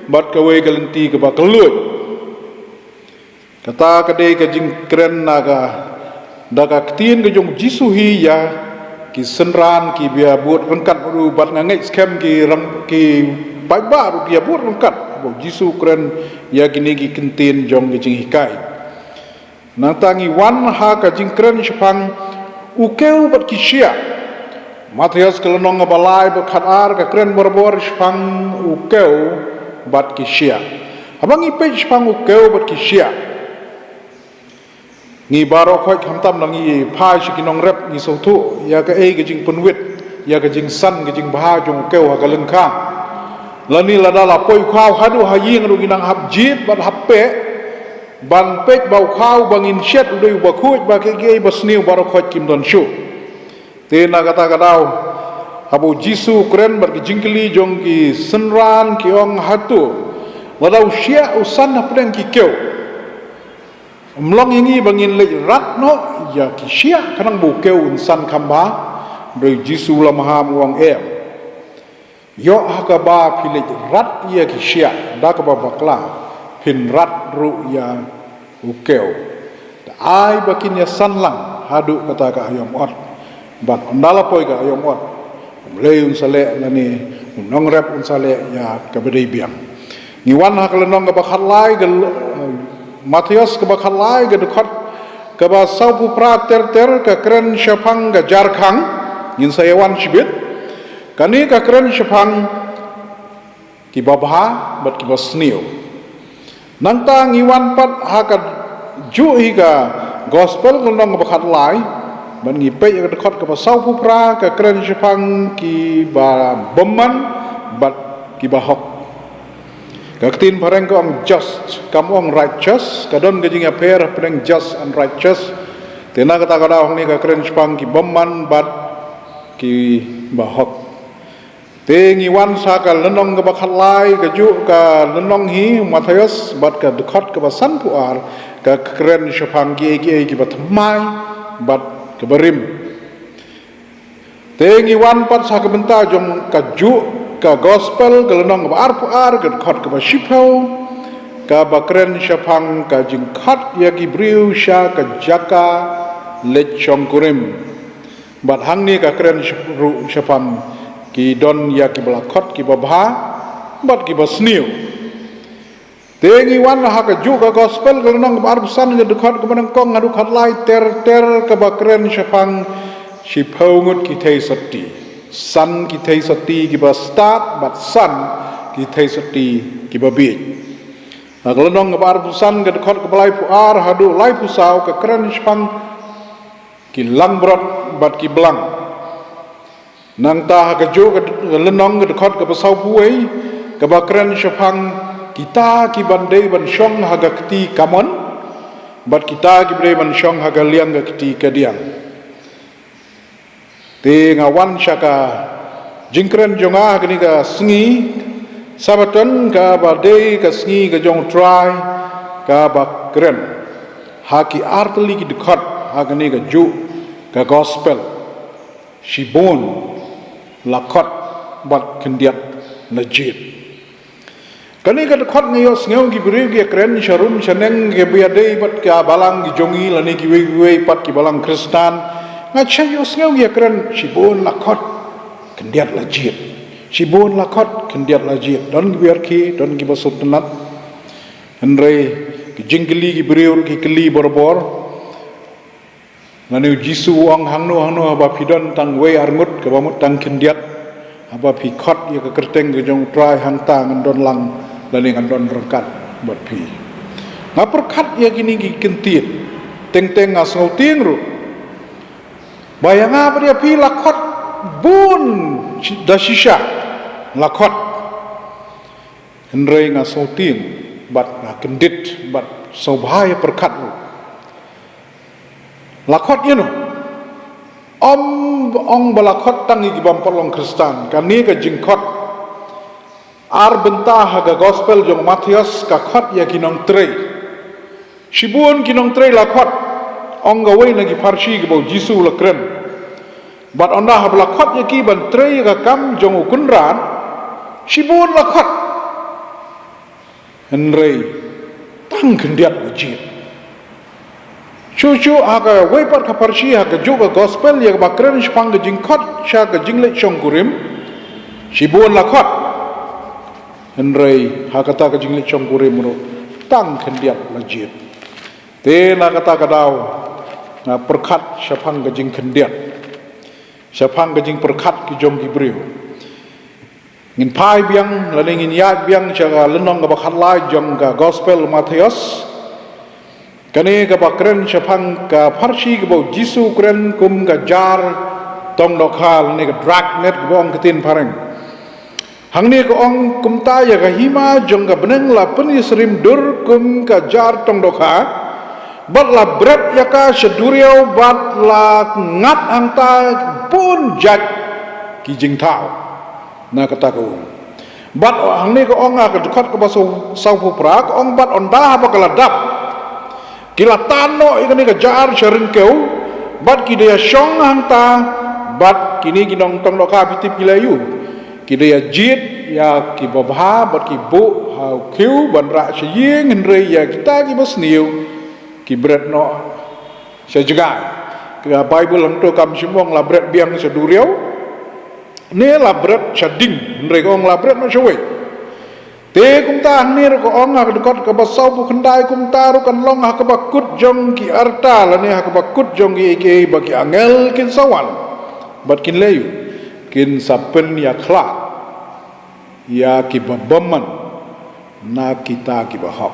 bat kawai ka lenti ka baklui kata ka de ka jing kren naga daga ktien ka jong jisu hi ya ki senran ki bia buat rengkat ru bat ngai scam ki ram ki bai ba ru bia buat rengkat bo jisu kren ya kini ki kentin jong ki jing hikai nang tangi wan ha ka jing kren shpang ukeu bat ki sia Matius kelenong balai bat ar ka kren borbor shpang ukeu bat ki sia abang ipe shpang ukeu bat ki sia ngi baro khoi khamtam nang i phai shikinong rep ngi sotu ya ka e ge jing punwit ya ka jing san ge jing bha jong keu ha ka leng kha lani la dala poi khau hadu ha ying ru ginang hab jit bat happe ban pek bau khau bangin shet udai ba khuj ba ke ge basniu baro khoi kim don shu te na kata kadau abu jisu kren bar ki jingkli jong ki senran ki ong hatu ladau sia usan apdeng ki keu mlong ini bangin le rat no ya ki sia kanang bu keu insan khamba bre jisu la maha muang em yo hakaba phile rat ya ki sia da ka bakla phin rat ru ya ukeu ai bakin ya sanlang hadu kata ka ayom ot bat ondala poi ka ayom ot leun sale lani nong rep un sale ya ka bedai biang ni wan ha kala nong ka bakhalai gal Matius ka bakhalai ga dekat ka ba saupu pra ter ka kren shapang ga jarkhang yin sayawan shibit kani ka kren shapang ki babha bat ki basniu nang ta ngiwan pat ha ka ju hi ga gospel ka nong ka bakhalai ban ngi pe ga dekat ka ba saupu pra ka kren shapang ki ba bomman bat ki ba hok Kaktin pareng ko ang just, kamu ang righteous, kadon gajing appear pareng just and righteous. Tena kata kada ang ni kakren spang ki bomman bat ki bahok. Tengi wan sakal lenong ke bakhalai kaju ka lenong hi Matius bat ka dekat ke basan puar ka kakren spang ki ki bat mai bat ke berim. Tengi wan pat sakabenta jong kaju ka gospel kelenong ka ar ka khot ka shipau ka bakren shapang ka jingkhat ya ki briu sha ka jaka lechong kurim bat hangni ka kren shapang ki don ya ki blakot ki babha bat ki basniu tengi wan ha ka ju ka gospel kelenong ka arbusan ka dekat ka manang kong ngadu khatlai ter ka bakren shapang shipau ngut ki thei sati san ki thei sati ki ba start but san ki thei sati ki ba bi aglanong ka bar pusan ka dekat ka balai pu ar hadu lai pu sau ka kren spang ki lang brot bat ki blang nang ta ka jo ka lenong ka dekat ka pasau pu ei ka ba kren spang kita ki bandei ban shong haga kti kamon bat kita ki bre ban shong haga liang ka kti kadiang te ngawan shaka jingkren jonga kini ka sngi sabaton ka ba dei ka sngi ka jong try ka ba kren haki artli ki dekat hakani ka ju ka gospel shibon lakot bat kendiat legit kani ka dekat ngayo sngew ki bri ki kren sharum chaneng ke bia dei bat ka balang ki jongi lani ki we pat ki balang kristan ngachay yo sngew ya kren shibon lakot kendiat lajit shibon lakot kendiat lajit don biar ki don ki basut tenat andre ki jingli ki beriur ki keli borbor nganu jisu ang hangno ba pidon tang we arngut ke bamut tang kendiat apa pi khot ya ke kerteng ke jong trai hang ta ngandon lang lani ngandon rekat buat pi ngapur khat ya kini ki kentit teng ngasau ting ru bayang apa dia pi lakot bun dasisha lakot hendrai ngasau ting bat kendit bat saubhaya perkat lu lakot ye no ong balakot tangi ki bampolong kristan kani ka jingkot ar bentah haga gospel jong Matius ka khot ya kinong trei shibun kinong trei la khot ong gawai lagi farsi ke bau Jisu la kren bat onda habla khot ya ki ban trei ka kam jong ukunran shibun la khot henrei tang kendiat wajib Cucu aga wepat ka farsi aga juga gospel ya ba kren spang ke jing khot sha ke jing le chong kurim shibun la khot henrei hakata ka jing le chong kurim ro tang kendiat wajib te na kata kadau na perkat syapang ke jing kendiat syapang ke jing perkat ki jong ki briu ngin pai biang la ngin ya biang chaga lenong ka bakhat lai jong ka gospel Matius kani ka bakren syapang ka farsi ka bau Jisu kren kum ka jar tong dokhal ni ka drag net ka bong ketin pareng hang ni ka ong kum ta ya ka hima jong ka beneng la pen isrim dur kum ka jar tong dokha bat la bret ya ka seduriau bat la ngat angta pun jak ki jing tau na kata ko bat hang ni ka ong ka dekat ka baso sau prak ong bat onda ba kala dap kila tano ikani ka jar serengkeu bat ki dia syong hangta bat kini kinong tong doka pitip kilayu ki dia jit ya ki babha bat ki bu hau kiu ban ra sying henrei ya kita ki basniu ki bret no sejagai ka bible lang to kam simong la bret biang seduriau ne la bret chading henrei ko la bret no syoi te kum ta ni ko ong ha dekot ka basau bu khandai kum ta ru kan long ha ka bakut jong ki arta la ni ha ka bakut jong ki ke bagi angel kin sawan bat kin leyu kin sapen ya khla ya ki babaman na kita ki bahak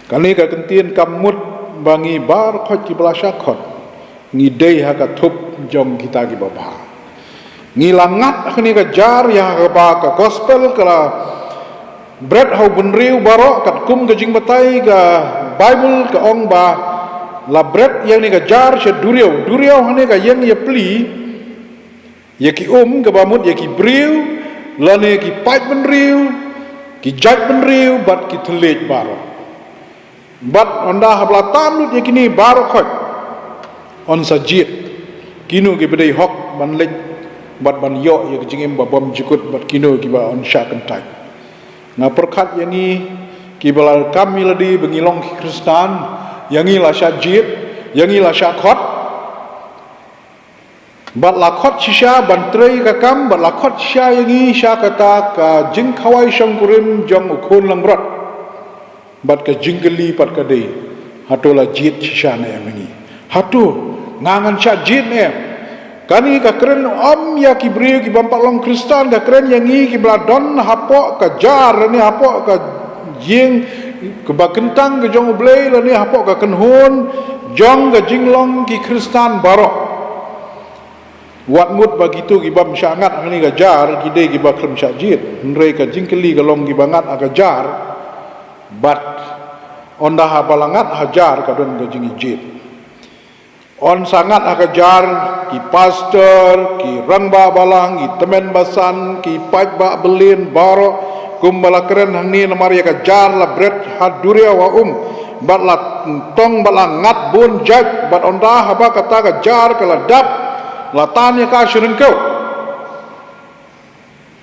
kani ka kentien kamut bangi bar khot ki belasha khot ngi dei ha ka thup jong kita ki babha ngi langat kani ka jar ya ka ba ka gospel kala Bread hau benriu barok kat kum ke jing batai ke Bible ke ong ba la bread yang ni ke jar se duriau hane ke yang ye pli ye ki ke bamut ye ki briu la ne ki pipe benriu ki jaj benriu bat ki thelej barok bat onda habla tanut ye kini barok khot on sajit kinu ke bedai hok ban lej bat ban yo ye ke jingem ba bom jikut bat kinu ki ba on sha kentai na perkat yang ni kibala kami ladi bengilong Kristan yang ni la syajid yang ni la syakot bat lakot sisya bantrei ka kam bat lakot sisya yang ni syakata ka jing khawai syong kurim jong ukun langrot bat ka jingeli pat ka dei hatu la jid sisya na yang ni hatu ngangan syajid ne kani ka keren om ya ki briu ki bampak long Kristan ka keren yang ni ki bladon hapok ka jar ni hapok ka jing ke bakentang ke jong ublei la ni hapok ka kenhun jong ka jinglong ki Kristan barok wat mut bagitu ki bam syangat ni ka jar ki de ki baklem syajid nrei ka jingkeli ka long ki bangat ka jar bat onda ha balangat hajar ka don ka jing ijid on sangat akajar ki pastor ki rangba balang ki temen basan ki paj ba belin baro kumbala keren hang ni namar ya kajar la bret haduria wa bat la tong balang ngat bun jag bat onda haba kata kajar kala dap la tan ya ka syirengkeu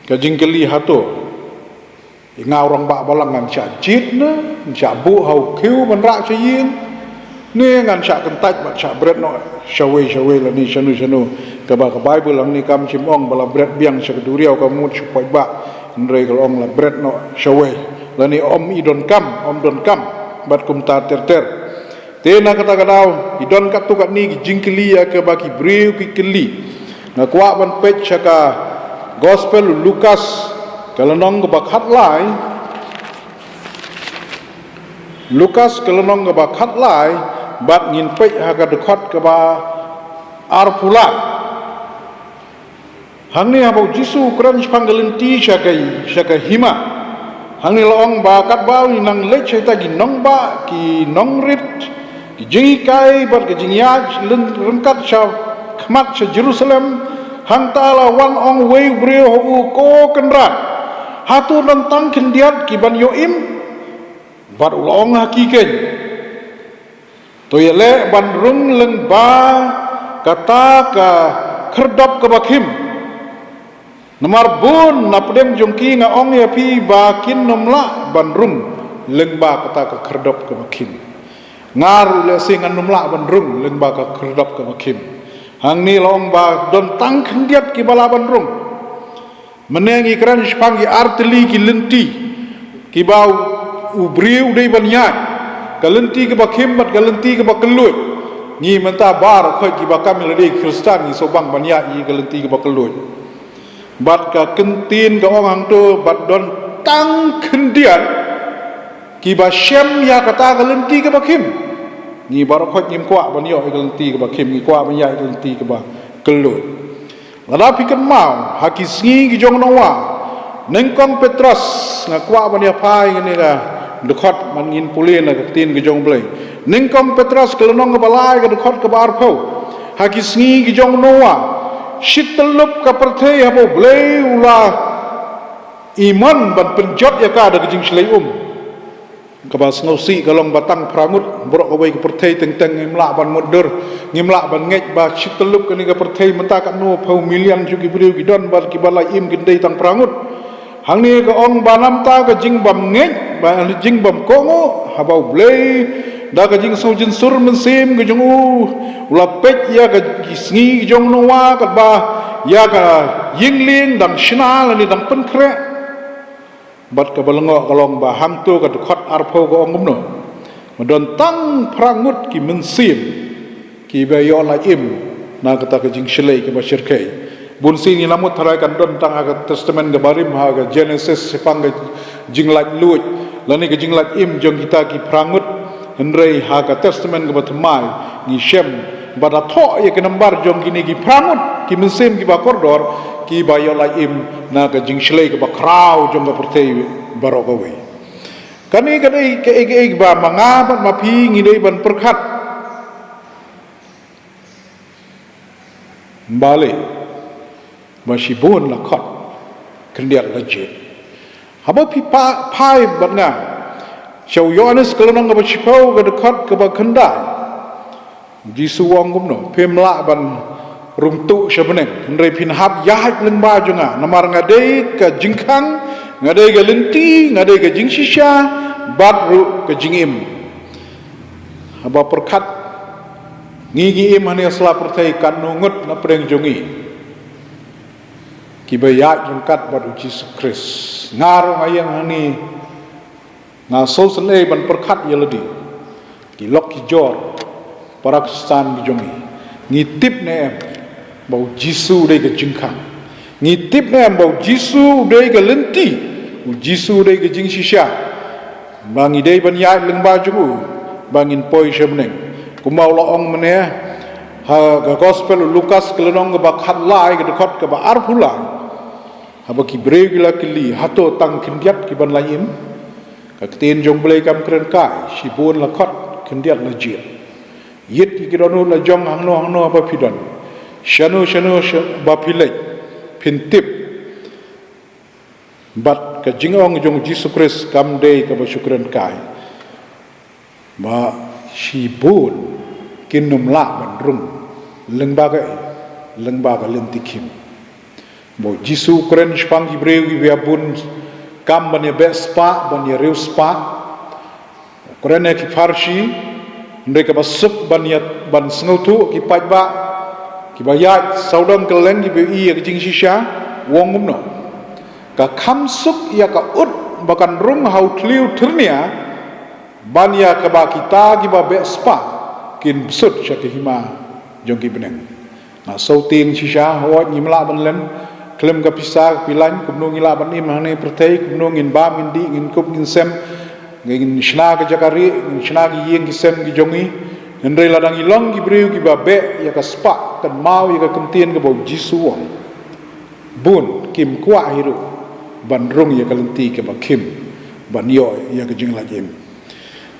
ka jingkeli hato ingau rang ba balang ngan sya jit na sya bu hau kiu man ra sying ni ngan syak kentaj bat syak bread no syawai la ni syanu ka ba ka Bible lang ni kam simong bala bread biang syak duriau ka mut supaya ba ndrei kalong la bread no syawai la ni om don kam bat kum ta ter te na kata kadau idon kat tu kat ni jingkeli ya ke baki briu ki keli na kwa ban page syaka gospel Lukas kalanong ka bakhat lai Lukas kalanong ka bakhat lai bat ngin pej haga dekot ke ba arpula hang ni habau Jisu kran panggalenti syaka hima hang ni loong ba kat bau ni nang lech ta gi nong ba ki nong rit ki jingi kai bat ki jingyaj lengkat sya khmat sya Jerusalem hang ta la wan ong wei breu hu ko kenrat hatu nantang kendiat kiban yoim bat ulong hakiken to yele ban rung leng ba kata ka kherdap ka bakhim nomor bun na pedem jongki nga ong ya pi ba kin nomla ban rung leng ba kata ka kherdap ka bakhim ngaru le sing an nomla ban rung leng ba ka kherdap ka bakhim hang ni long ba don tang kendiat ki bala ban rung menengi kran spangi arteli ki lenti ki bau ubriu dei banyak kalenti ke bakhim bat kalenti ke bakelut ni menta bar khoi ki bakam le Kristen ni sobang banyak ni kalenti ke bakelut bat ka kentin ka orang tu bat don tang kendian ki ba syam ya kata kalenti ke bakhim ni bar khoi nyim kwa banyak kalenti ke bakhim ni kwa banyak kalenti ke bakelut lada pikan mau haki singi ki jong nawa nengkong Petrus ngakwa bania pai ngene ka dekhot man ngin pulin la tin ki jong blai nengkong Petrus kelonong ka balai ka dekhot ka bar phau haki singi ki jong nawa shitelup ka perthai habo blai ula iman ban penjot ya ka da jing slai ka bas ngausi kalong batang prangut borok awai ka perthai teng-teng ngimla ban modur ngimla ban ngej ba shitelup ka ni ka perthai menta ka no phau million juki briu ki don bar ki balai im gendai tang prangut hang ni ka ong banam ta ka jing bam ngej ba jing bam kongo habau blai da ka jing so jin sur mensim ka jong ula pet ya ka sngi jong no wa ka ba ya ka yingling dang shna la ni dang pen kre bat ka balengo kalong ba hang tu ka dekhot arpho ka ong gumno madon tang prangut ki mensim ki ba yo la im na kata ka jing shlei ka ba shirkai bun sini lamut tharai kan don tang aga testament ga barim ha ga Genesis sepang ga jing lak luj lani ga jing lak im jong kita ki prangut hendrei ha ga testament ga batmai ni shem bada tho ye ke nambar jong kini ki prangut ki mensim ki ba kordor ki ba yo la im na ga jing shlei ga ba kraw jong ga pertei barok awe kani kadai ke ege ba manga bat mapi ngidei ban perkhat bale masibun la khat kendiat la je haba pi pa pai bat nga chau yohanes kelonong ga chipau ga dekat ga ba khanda jisu wong gumno pemla ban rumtu sebeneng ndrei pin hab yahat lengba junga namar ngadei ka jingkhang ngadei ga lenti ngadei ga jingsisha bat ru ka jingim haba perkhat ngigi im hane asla perthai kan nungut na preng jongi ki bayat jengkat bat Jesus Christ ngaru ngayang hani nga social e ban perkhat yeledi ki lok ki jor para Kristen jongi ngitip ne bau jisu dei ke jingkhang ngitip ne bau jisu dei ke lenti jisu dei ke jing shisha bangi dei ban yai lengba jugu bangin poi shemneng kumau la ong mene ha ga gospel Lukas kelonong ga khat lai ga dekhot ga ba arphula ha ba ki bregila kili hato tang kindiat ki ban laim ka tin jong blai kam kren kai shibun la khot kindiat la jit yit ki donu la jong hangno ba pidon shanu ba pilai pintip bat ka jingong jong Jesus Christ kam dei ka ba syukran kai ba shibun kinum la ban rum lengbaga lentikim bo jisu kren spang ibreu gi bun kam ban be spa ban ye reus spa kren ki farshi ndeka basuk ban yat ban sngutu ki pajba ki bayat saudam keleng gi be i ki jing shisha wong gumno ka khamsuk ya ka ut bakan rum hau tliu thirnia ban ya ka ba kita gi ba be spa kin sut syaki hima jong ki beneng na so ting shisha ho nyimla ban len klem ka pisa pilan kumno ngila ban im hane pertei kumno ngin ba min di ngin kup ngin sem ngin shna ka jakari ngin shna gi yeng gi sem gi jongi ndrei ladang ilong gi breu gi ba be ya ka spa kan mau ya ka kentien ka bo jisu wong bun kim kwa hiru ban rung ya ka lenti ka ba kim ban yo ya ka jing la jem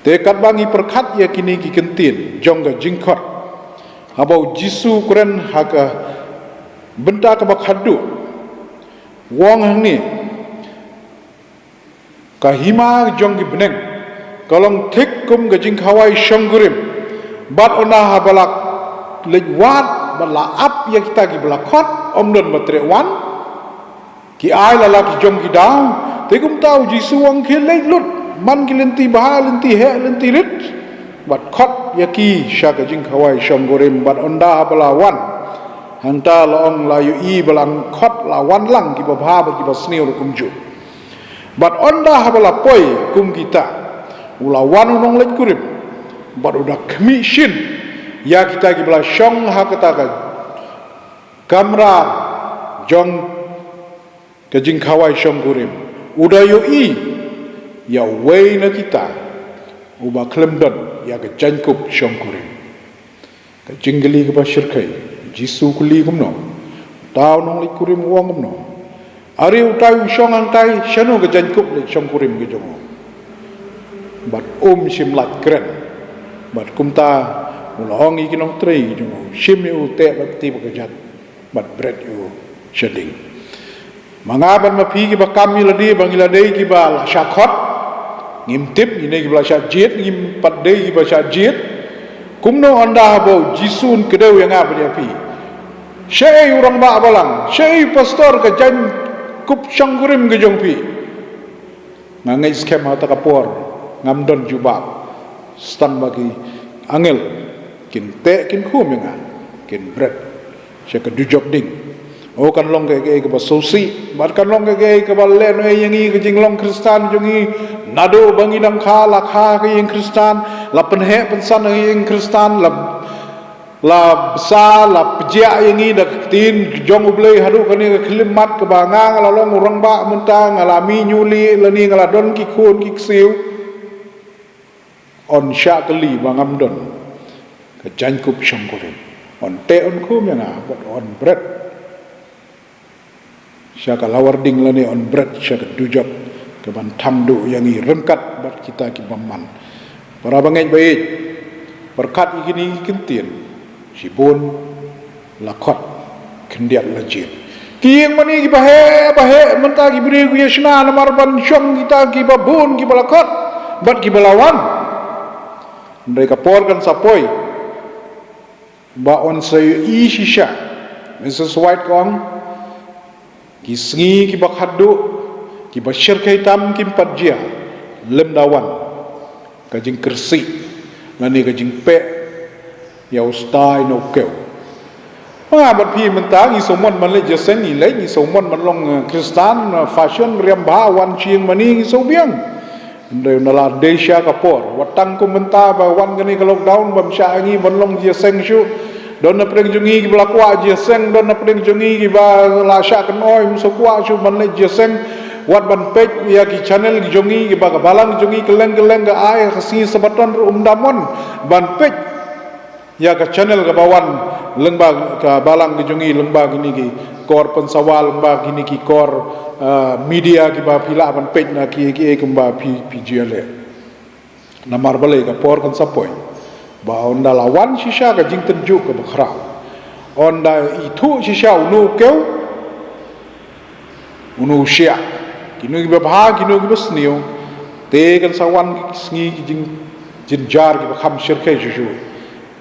te kat bangi perkhat ya kini ki kentien jong ga jingkhot habau jisu kren haka benta ka ba khadu wong hang ni kahima jong gibneng kalong thik kum gajing khawai shonggurim bat ona habalak lejwat bala ap ya kita gi bala khot omdon matre wan ki ai la ki jong ki daw te kum tau jisu ang khilai lut man ki lenti bah lenti he lenti rit bat khot ya ki sha gajing khawai shonggurim bat onda bala wan hanta laong la yu i balang khot la wan lang ki ba bha ba ki ba sneu kum ju bat onda habala poi kum kita ula wan unong lek kurim bat udah kemi shin ya kita ki bala shong ha kata ka kamra jong ke jing khawai shong kurim udah yu i ya wei na kita uba klemdon ya ke jankup shong kurim ke jinggeli ke ba shirkai jisu kuli kumno tau nong lek kurim wong kumno ari utai shong antai shanu ke jankup lek shong kurim ke jongo bat sim lat kren bat kumta ulong ikinong trei jongo sim u te bat ti bakajat bat bread u shading mangaban mapi ki bakam miladi bangila dei ki ba la shakot ngim tip ni ki ba shajit ngim pat dei ki ba shajit kumno anda bo jisun kedeu yang apa dia pi syai urang ba balang syai pastor ke jan kup shanggurim ke jong pi ngangai skem hata kapor ngamdon jubab stan bagi angel kin te kin khum yang kin bread sya ke dujok ding o kan long ke ba sosi bar kan long ke ba len yang i ke jing long kristan jongi nado bangi dang kha la kha ke yang kristan la penhe pensan yang kristan la besar la pejak yang i dak tin jong ublei hadu kani ke klimat ke bangang la long urang ba mentang alami nyuli la ni ngala don ki khun ki siu on sya kali bangam don ke jankup shongkurim on te on khum yang bot on bread sya ka lawar ding la ni on bread sya ka dujok ke ban tamdu yang i rengkat bat kita ki baman para bangai baik berkat igini kintin sibun lakot kendiat lajit kieng mani ki bahe menta ki beri ku yasna namar ban syong kita ki babun ki balakot bat ki balawan mereka porkan sapoi ba on sayu i shisha Mrs. White kong ki sngi ki bakhadu ki bashir kaitam ki padjia lem dawan kajing kersi ngani kajing pe ya ustai no keu bat pi mentang i somon man le jesen ni le ni somon man long kristan fashion riam ba wan chieng mani so biang ndeu nala desha kapor watang ko menta ba wan gani ka lockdown bam sha ngi ban long jesen shu don na preng jungi ki blakwa jesen don na preng jungi ki ba la sha kan oi so kwa shu man le jesen wat ban page ya ki channel ki jongi ki ba ka balang jongi keleng ga ai khasi sabaton damon ban page ya ka channel ka bawan lengba ka balang ki jongi lengba gini ki kor pensawal lengba gini ki kor media ki ba pila ban page na ki kemba pi jele namar bale ka por kan sapoi ba onda lawan shisha ka jing tenju ka bakhra onda itu shisha unu keu unu sia kinu ki ba kinu ki besnio te kan sawan sngi ki jing jar ki ba kham shirkai shu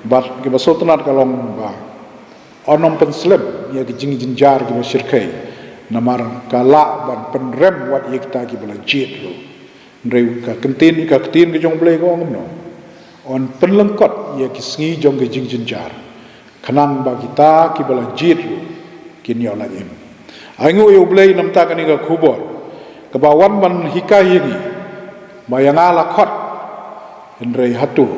bat ki ba sotnat kalong ba onom penslem ya ki jing jar ki ba shirkai namar kala ban penrem wat yekta ki bala jit lo ndreu ka kentin ki jong ble ko ngom no on penlengkot ya ki sngi jong ki jing jar khanang ba kita ki bala jit lo kin yo la em aingu yo ble nam ta kani ka khubor ka bawan man hikai ni bayang ala khot ndrei hatu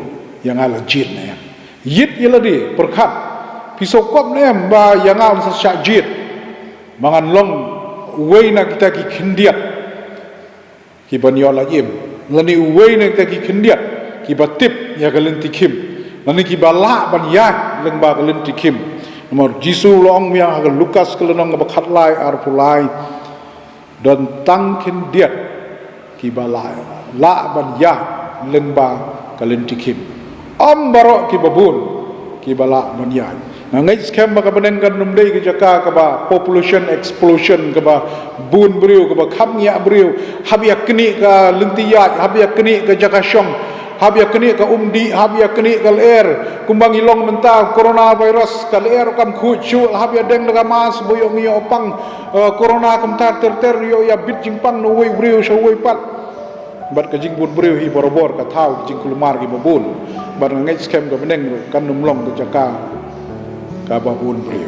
yang ala jit na yit yela di perkat pisokop ne ba yang ala sa jit mangan long uwei na kita ki khendiat ki banyo la im lani uwei na kita ki khendiat ki batip ya galen tikim lani ki bala ban ya leng ba galen tikim nomor jisu long yang ha lukas kelenong ba khatlai ar pulai don tang khendiat ki bala la ban ya leng ba galen tikim am baro ki babun ki bala ban ya ngai scam ba ka beneng kan num dei ke jaka ka ba population explosion ka ba bun briu ka ba kham nya briu habia kni ka lengtia habia kni ka jaka syong habia kni ka umdi habia kni ka air kumbang ilong menta coronavirus ka air kam khu chu habia deng ka mas boyong yo pang corona kam tar ter yo ya bit jing pang no wei briu so wei pat bat ka jing bun briu hi borobor ka thau jing kulmar gi babun bat ngai scam ka beneng kan num long ka jaka kababun beliau.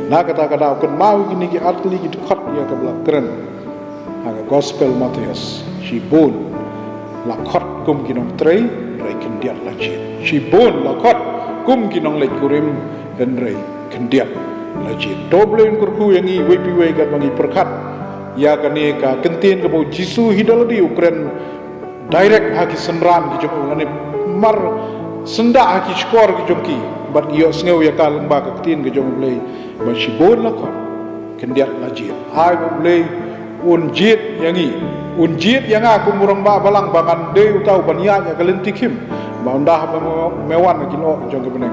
Nah kata-kata akan mau gini ki artli ki dekat ya ke belakang. Aga gospel Matius. Shibun lakot kum kinong trei rei kendiat lajit. Shibun lakot kum kinong lej kurim dan rei kendiat lajit. Doblein kurku yang i wepi kat bangi perkat. Ya kani ka kentin ke bau Jisu hidal di Ukraine direct haki senran ki jong ngani mar senda haki skor ki jongki. Bat iyo sngeu ya kalang ba ka tin ke jong blei ba shibon la kon kendiat lajit ai bo blei unjit yang aku murang ba balang bangan de utau bania ya kalentikim ba undah mewan kilo jong ke beneng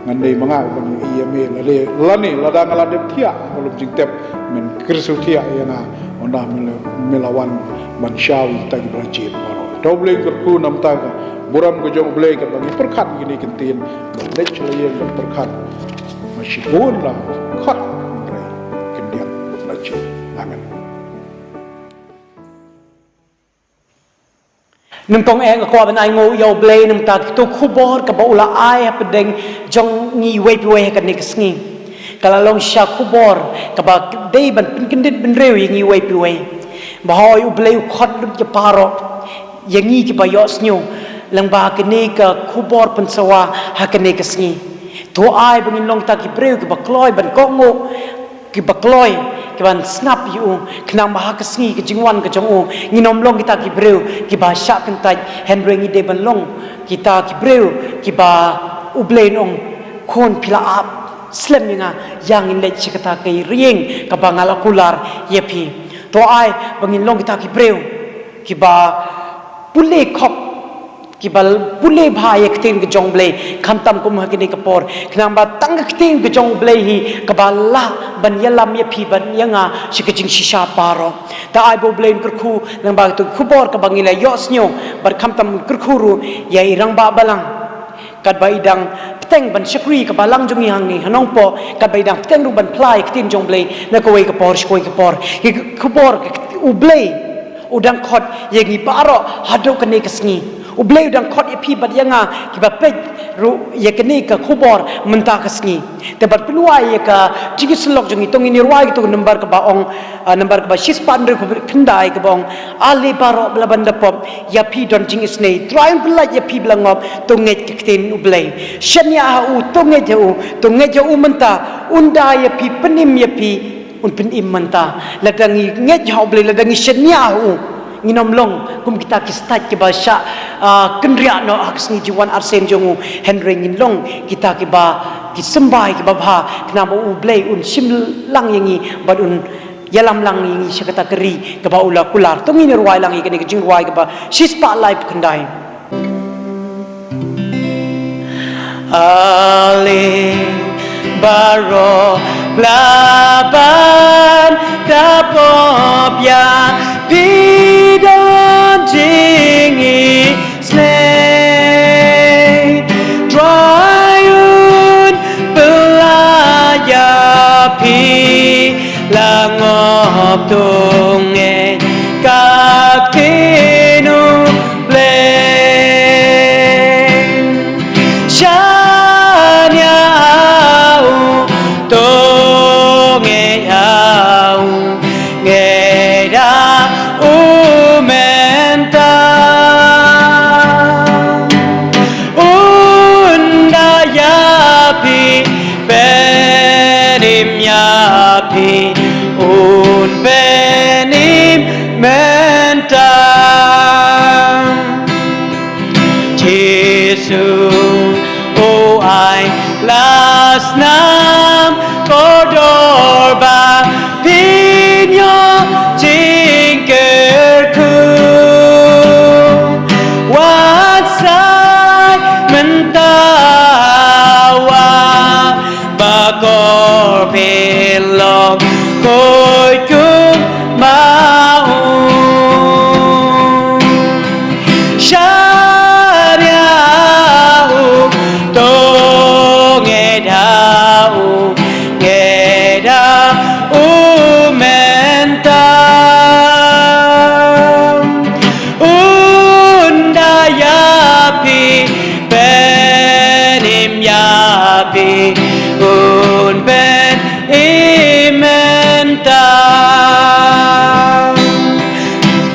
ngandei manga ban iya me lale lani lada ngala dep tia belum jing tep men kirsu tia yang undah melawan ban syawi tagi brajit baro doble kerku nam taga buram ke jong blei kat bagi perkat gini kentin lech layen dan perkat masyibun lah khat rei kendiat lajit amen nung tong eng ko ban ai ngo yo blei nung ta tu khubor ka ba ula ai pedeng jong ngi wei pi ka nik sngi kala long sha khubor ka ba dei ban pin kendit ben reu ngi wei pi ba hoi u blei khat lut je paro yangi ki ba yo snyo lang ba kene ka khubor pensawa ha kene ka sngi to ai bangin long ta ki breu ki ba kloi ban ko ngo ki ba kloi ki ban snap yu kna ma ha ka sngi ki jingwan ka jong o nginom long kita ki breu ki ba sha kan tai hen rengi de ban long kita ki breu ki ba ublein ong kon pila ap slem nga yang in le chikata kai rieng ka ba ngala kular yepi to ai bangin long kita ki breu ki ba pule khok kibal pule bhai ektin ke jong blei khamtam kum hakini kapor knamba tang ektin ke jong blei hi kaballa ban yalam ye phi ban yanga sikajing shisha paro ta ai bo blei kurkhu namba tu khubor ka bangila yosnyo bar khamtam kurkhuru yai rangba balang kat bai dang teng ban shakri ka balang jongi hangni hanong po kat bai dang teng ru ban plai ektin jong blei na ko wei kapor skoi kapor hi khubor u blei udang khot yengi paro hado kane kasngi ublei udang khot epi bat yanga ki ba pe ru ye kene ka khubor menta kasngi te bat pelua ye ka jigislok jongi tongi ni ruai to number ka ba ong number ka ba shis pandre ko pendai ka bong ali baro blaban da pop ya pi don jing isnei trying bla ya pi blangop tonget kten ublei shanya u tonget u menta unda ya pi penim ya pi un penim menta ladangi nget ya ublei ladangi shanya u nginom long kum kita kistat ke bahasa kendria no aksni jiwan arsen jongu henry ngin long kita ke ba kisembai ke babha kenapa ublei un sim lang yangi bad un yalam lang yangi syakata keri ke ba ula kular to ngin ruai lang ikene ke jing ruai ke ba sispa life kendai ale baro blaban dapop ya bidon jingi slay dryun belaya pi langop tunge kapinu bleng shanya au tunge au ngeda umenta undaya pi benim ya pi un ngồi chung mau sa nhau to nghe đau menta undayapi benim yapi un ben imenta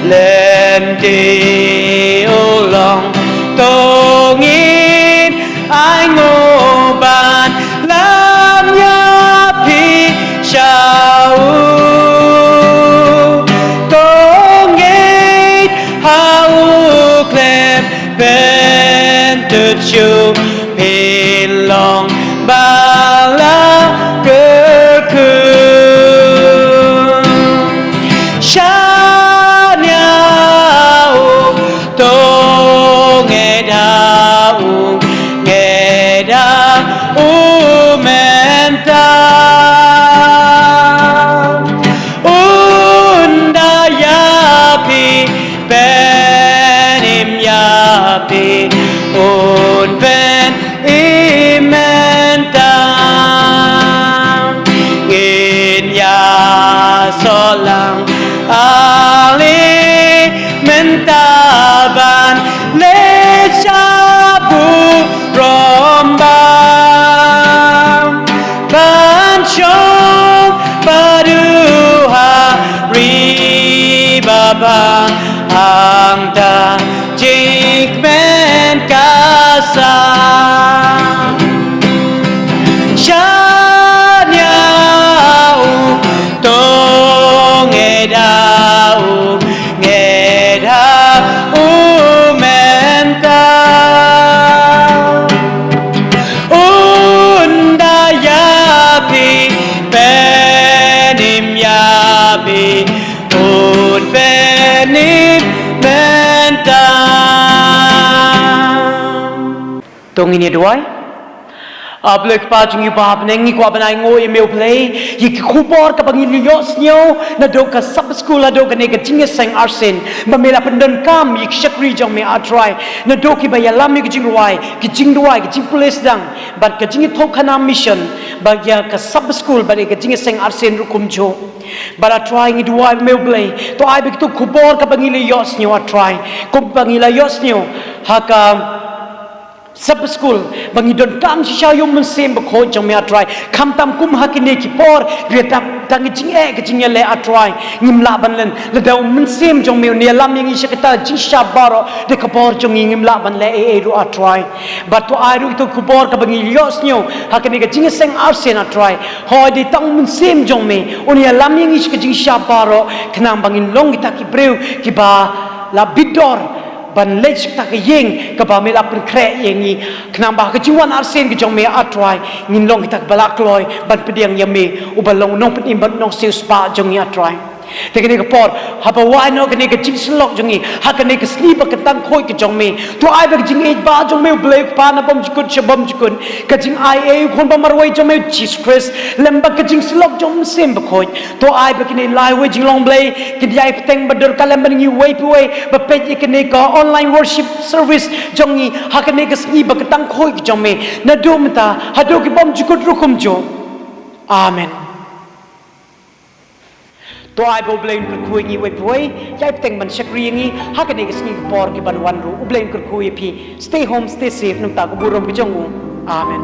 lên đi ulang tongin ai ngô ban lam yapi sao tongin hau klem ben tự chu pilong bala cơ khương sa nhau to nghe đau menta undayapi benim yapi un ben imenta ngin ya solang ali mentaban le sabu rombang ban chong baduha ribaba angta jikmen kasa nyau to nghe đau menta undayapi benim yapi un benim menta tong ini duai Ablek pajungi bab nengi kwa banai ngo email play yiki kupor ka bangi lios nyo na do ka sub school do ka nega jinge sang arsen mamela pendan kam yik shakri jong me atrai na do ki baya lam ki jing ruai ki jing police dang bat ka jinge thok khana mission bagya ka sub school ba ka jinge sang arsen rukum jo bara trying it why email play to ai bik tu kupor ka bangi lios nyo atrai ko bangi lios nyo haka sub school bangi don kam si sha yom sem ba kho jong me atrai kham tam kum hakine ki por retap tang jing e ke jing le atrai ngim la ban len le daw mun sem jong me ne lam ngi shakata jing sha baro de ka por jong ngim la ban le e ru atrai but to ai ru to ku por ka bangi yos nyo hakine ke jing seng arsen atrai ho de tang mun sem jong me oni lam ngi shak jing sha baro knam bangin long ta ki breu ki ba la bidor ban lech ta ke yeng ka ba me la prekre yengi knam ba ka jiwan arsen ke jong me atrai ngin long ta balak loy ban pediang yame u balong nong petim ban nong sil spa jong ya atrai tekene ka por haba wai no kene ka jing slok jongi ha kene ka sleep ka tang khoi ka jong me to ai ba jing e ba jong me black pa na bom jikun chabam jikun ka jing ai e khon ba marwai jong me jesus christ lamba ka jing slok jong sem ba khoi to ai ba kene lai we jing long blay ki dai peteng ba dor kalam ban ngi way puwe ba pe kene ka online worship service jongi ha kene ka sleep ka tang khoi ka jong me na do mata ha do ki bom jikun rukum jo amen to ai bo blame kur khui ngi wei poi yai teng ban shakri ngi ha ka ne ga sni por ki ban wan ru blame kur khui pi stay home stay safe nung ta ko burom bi jong amen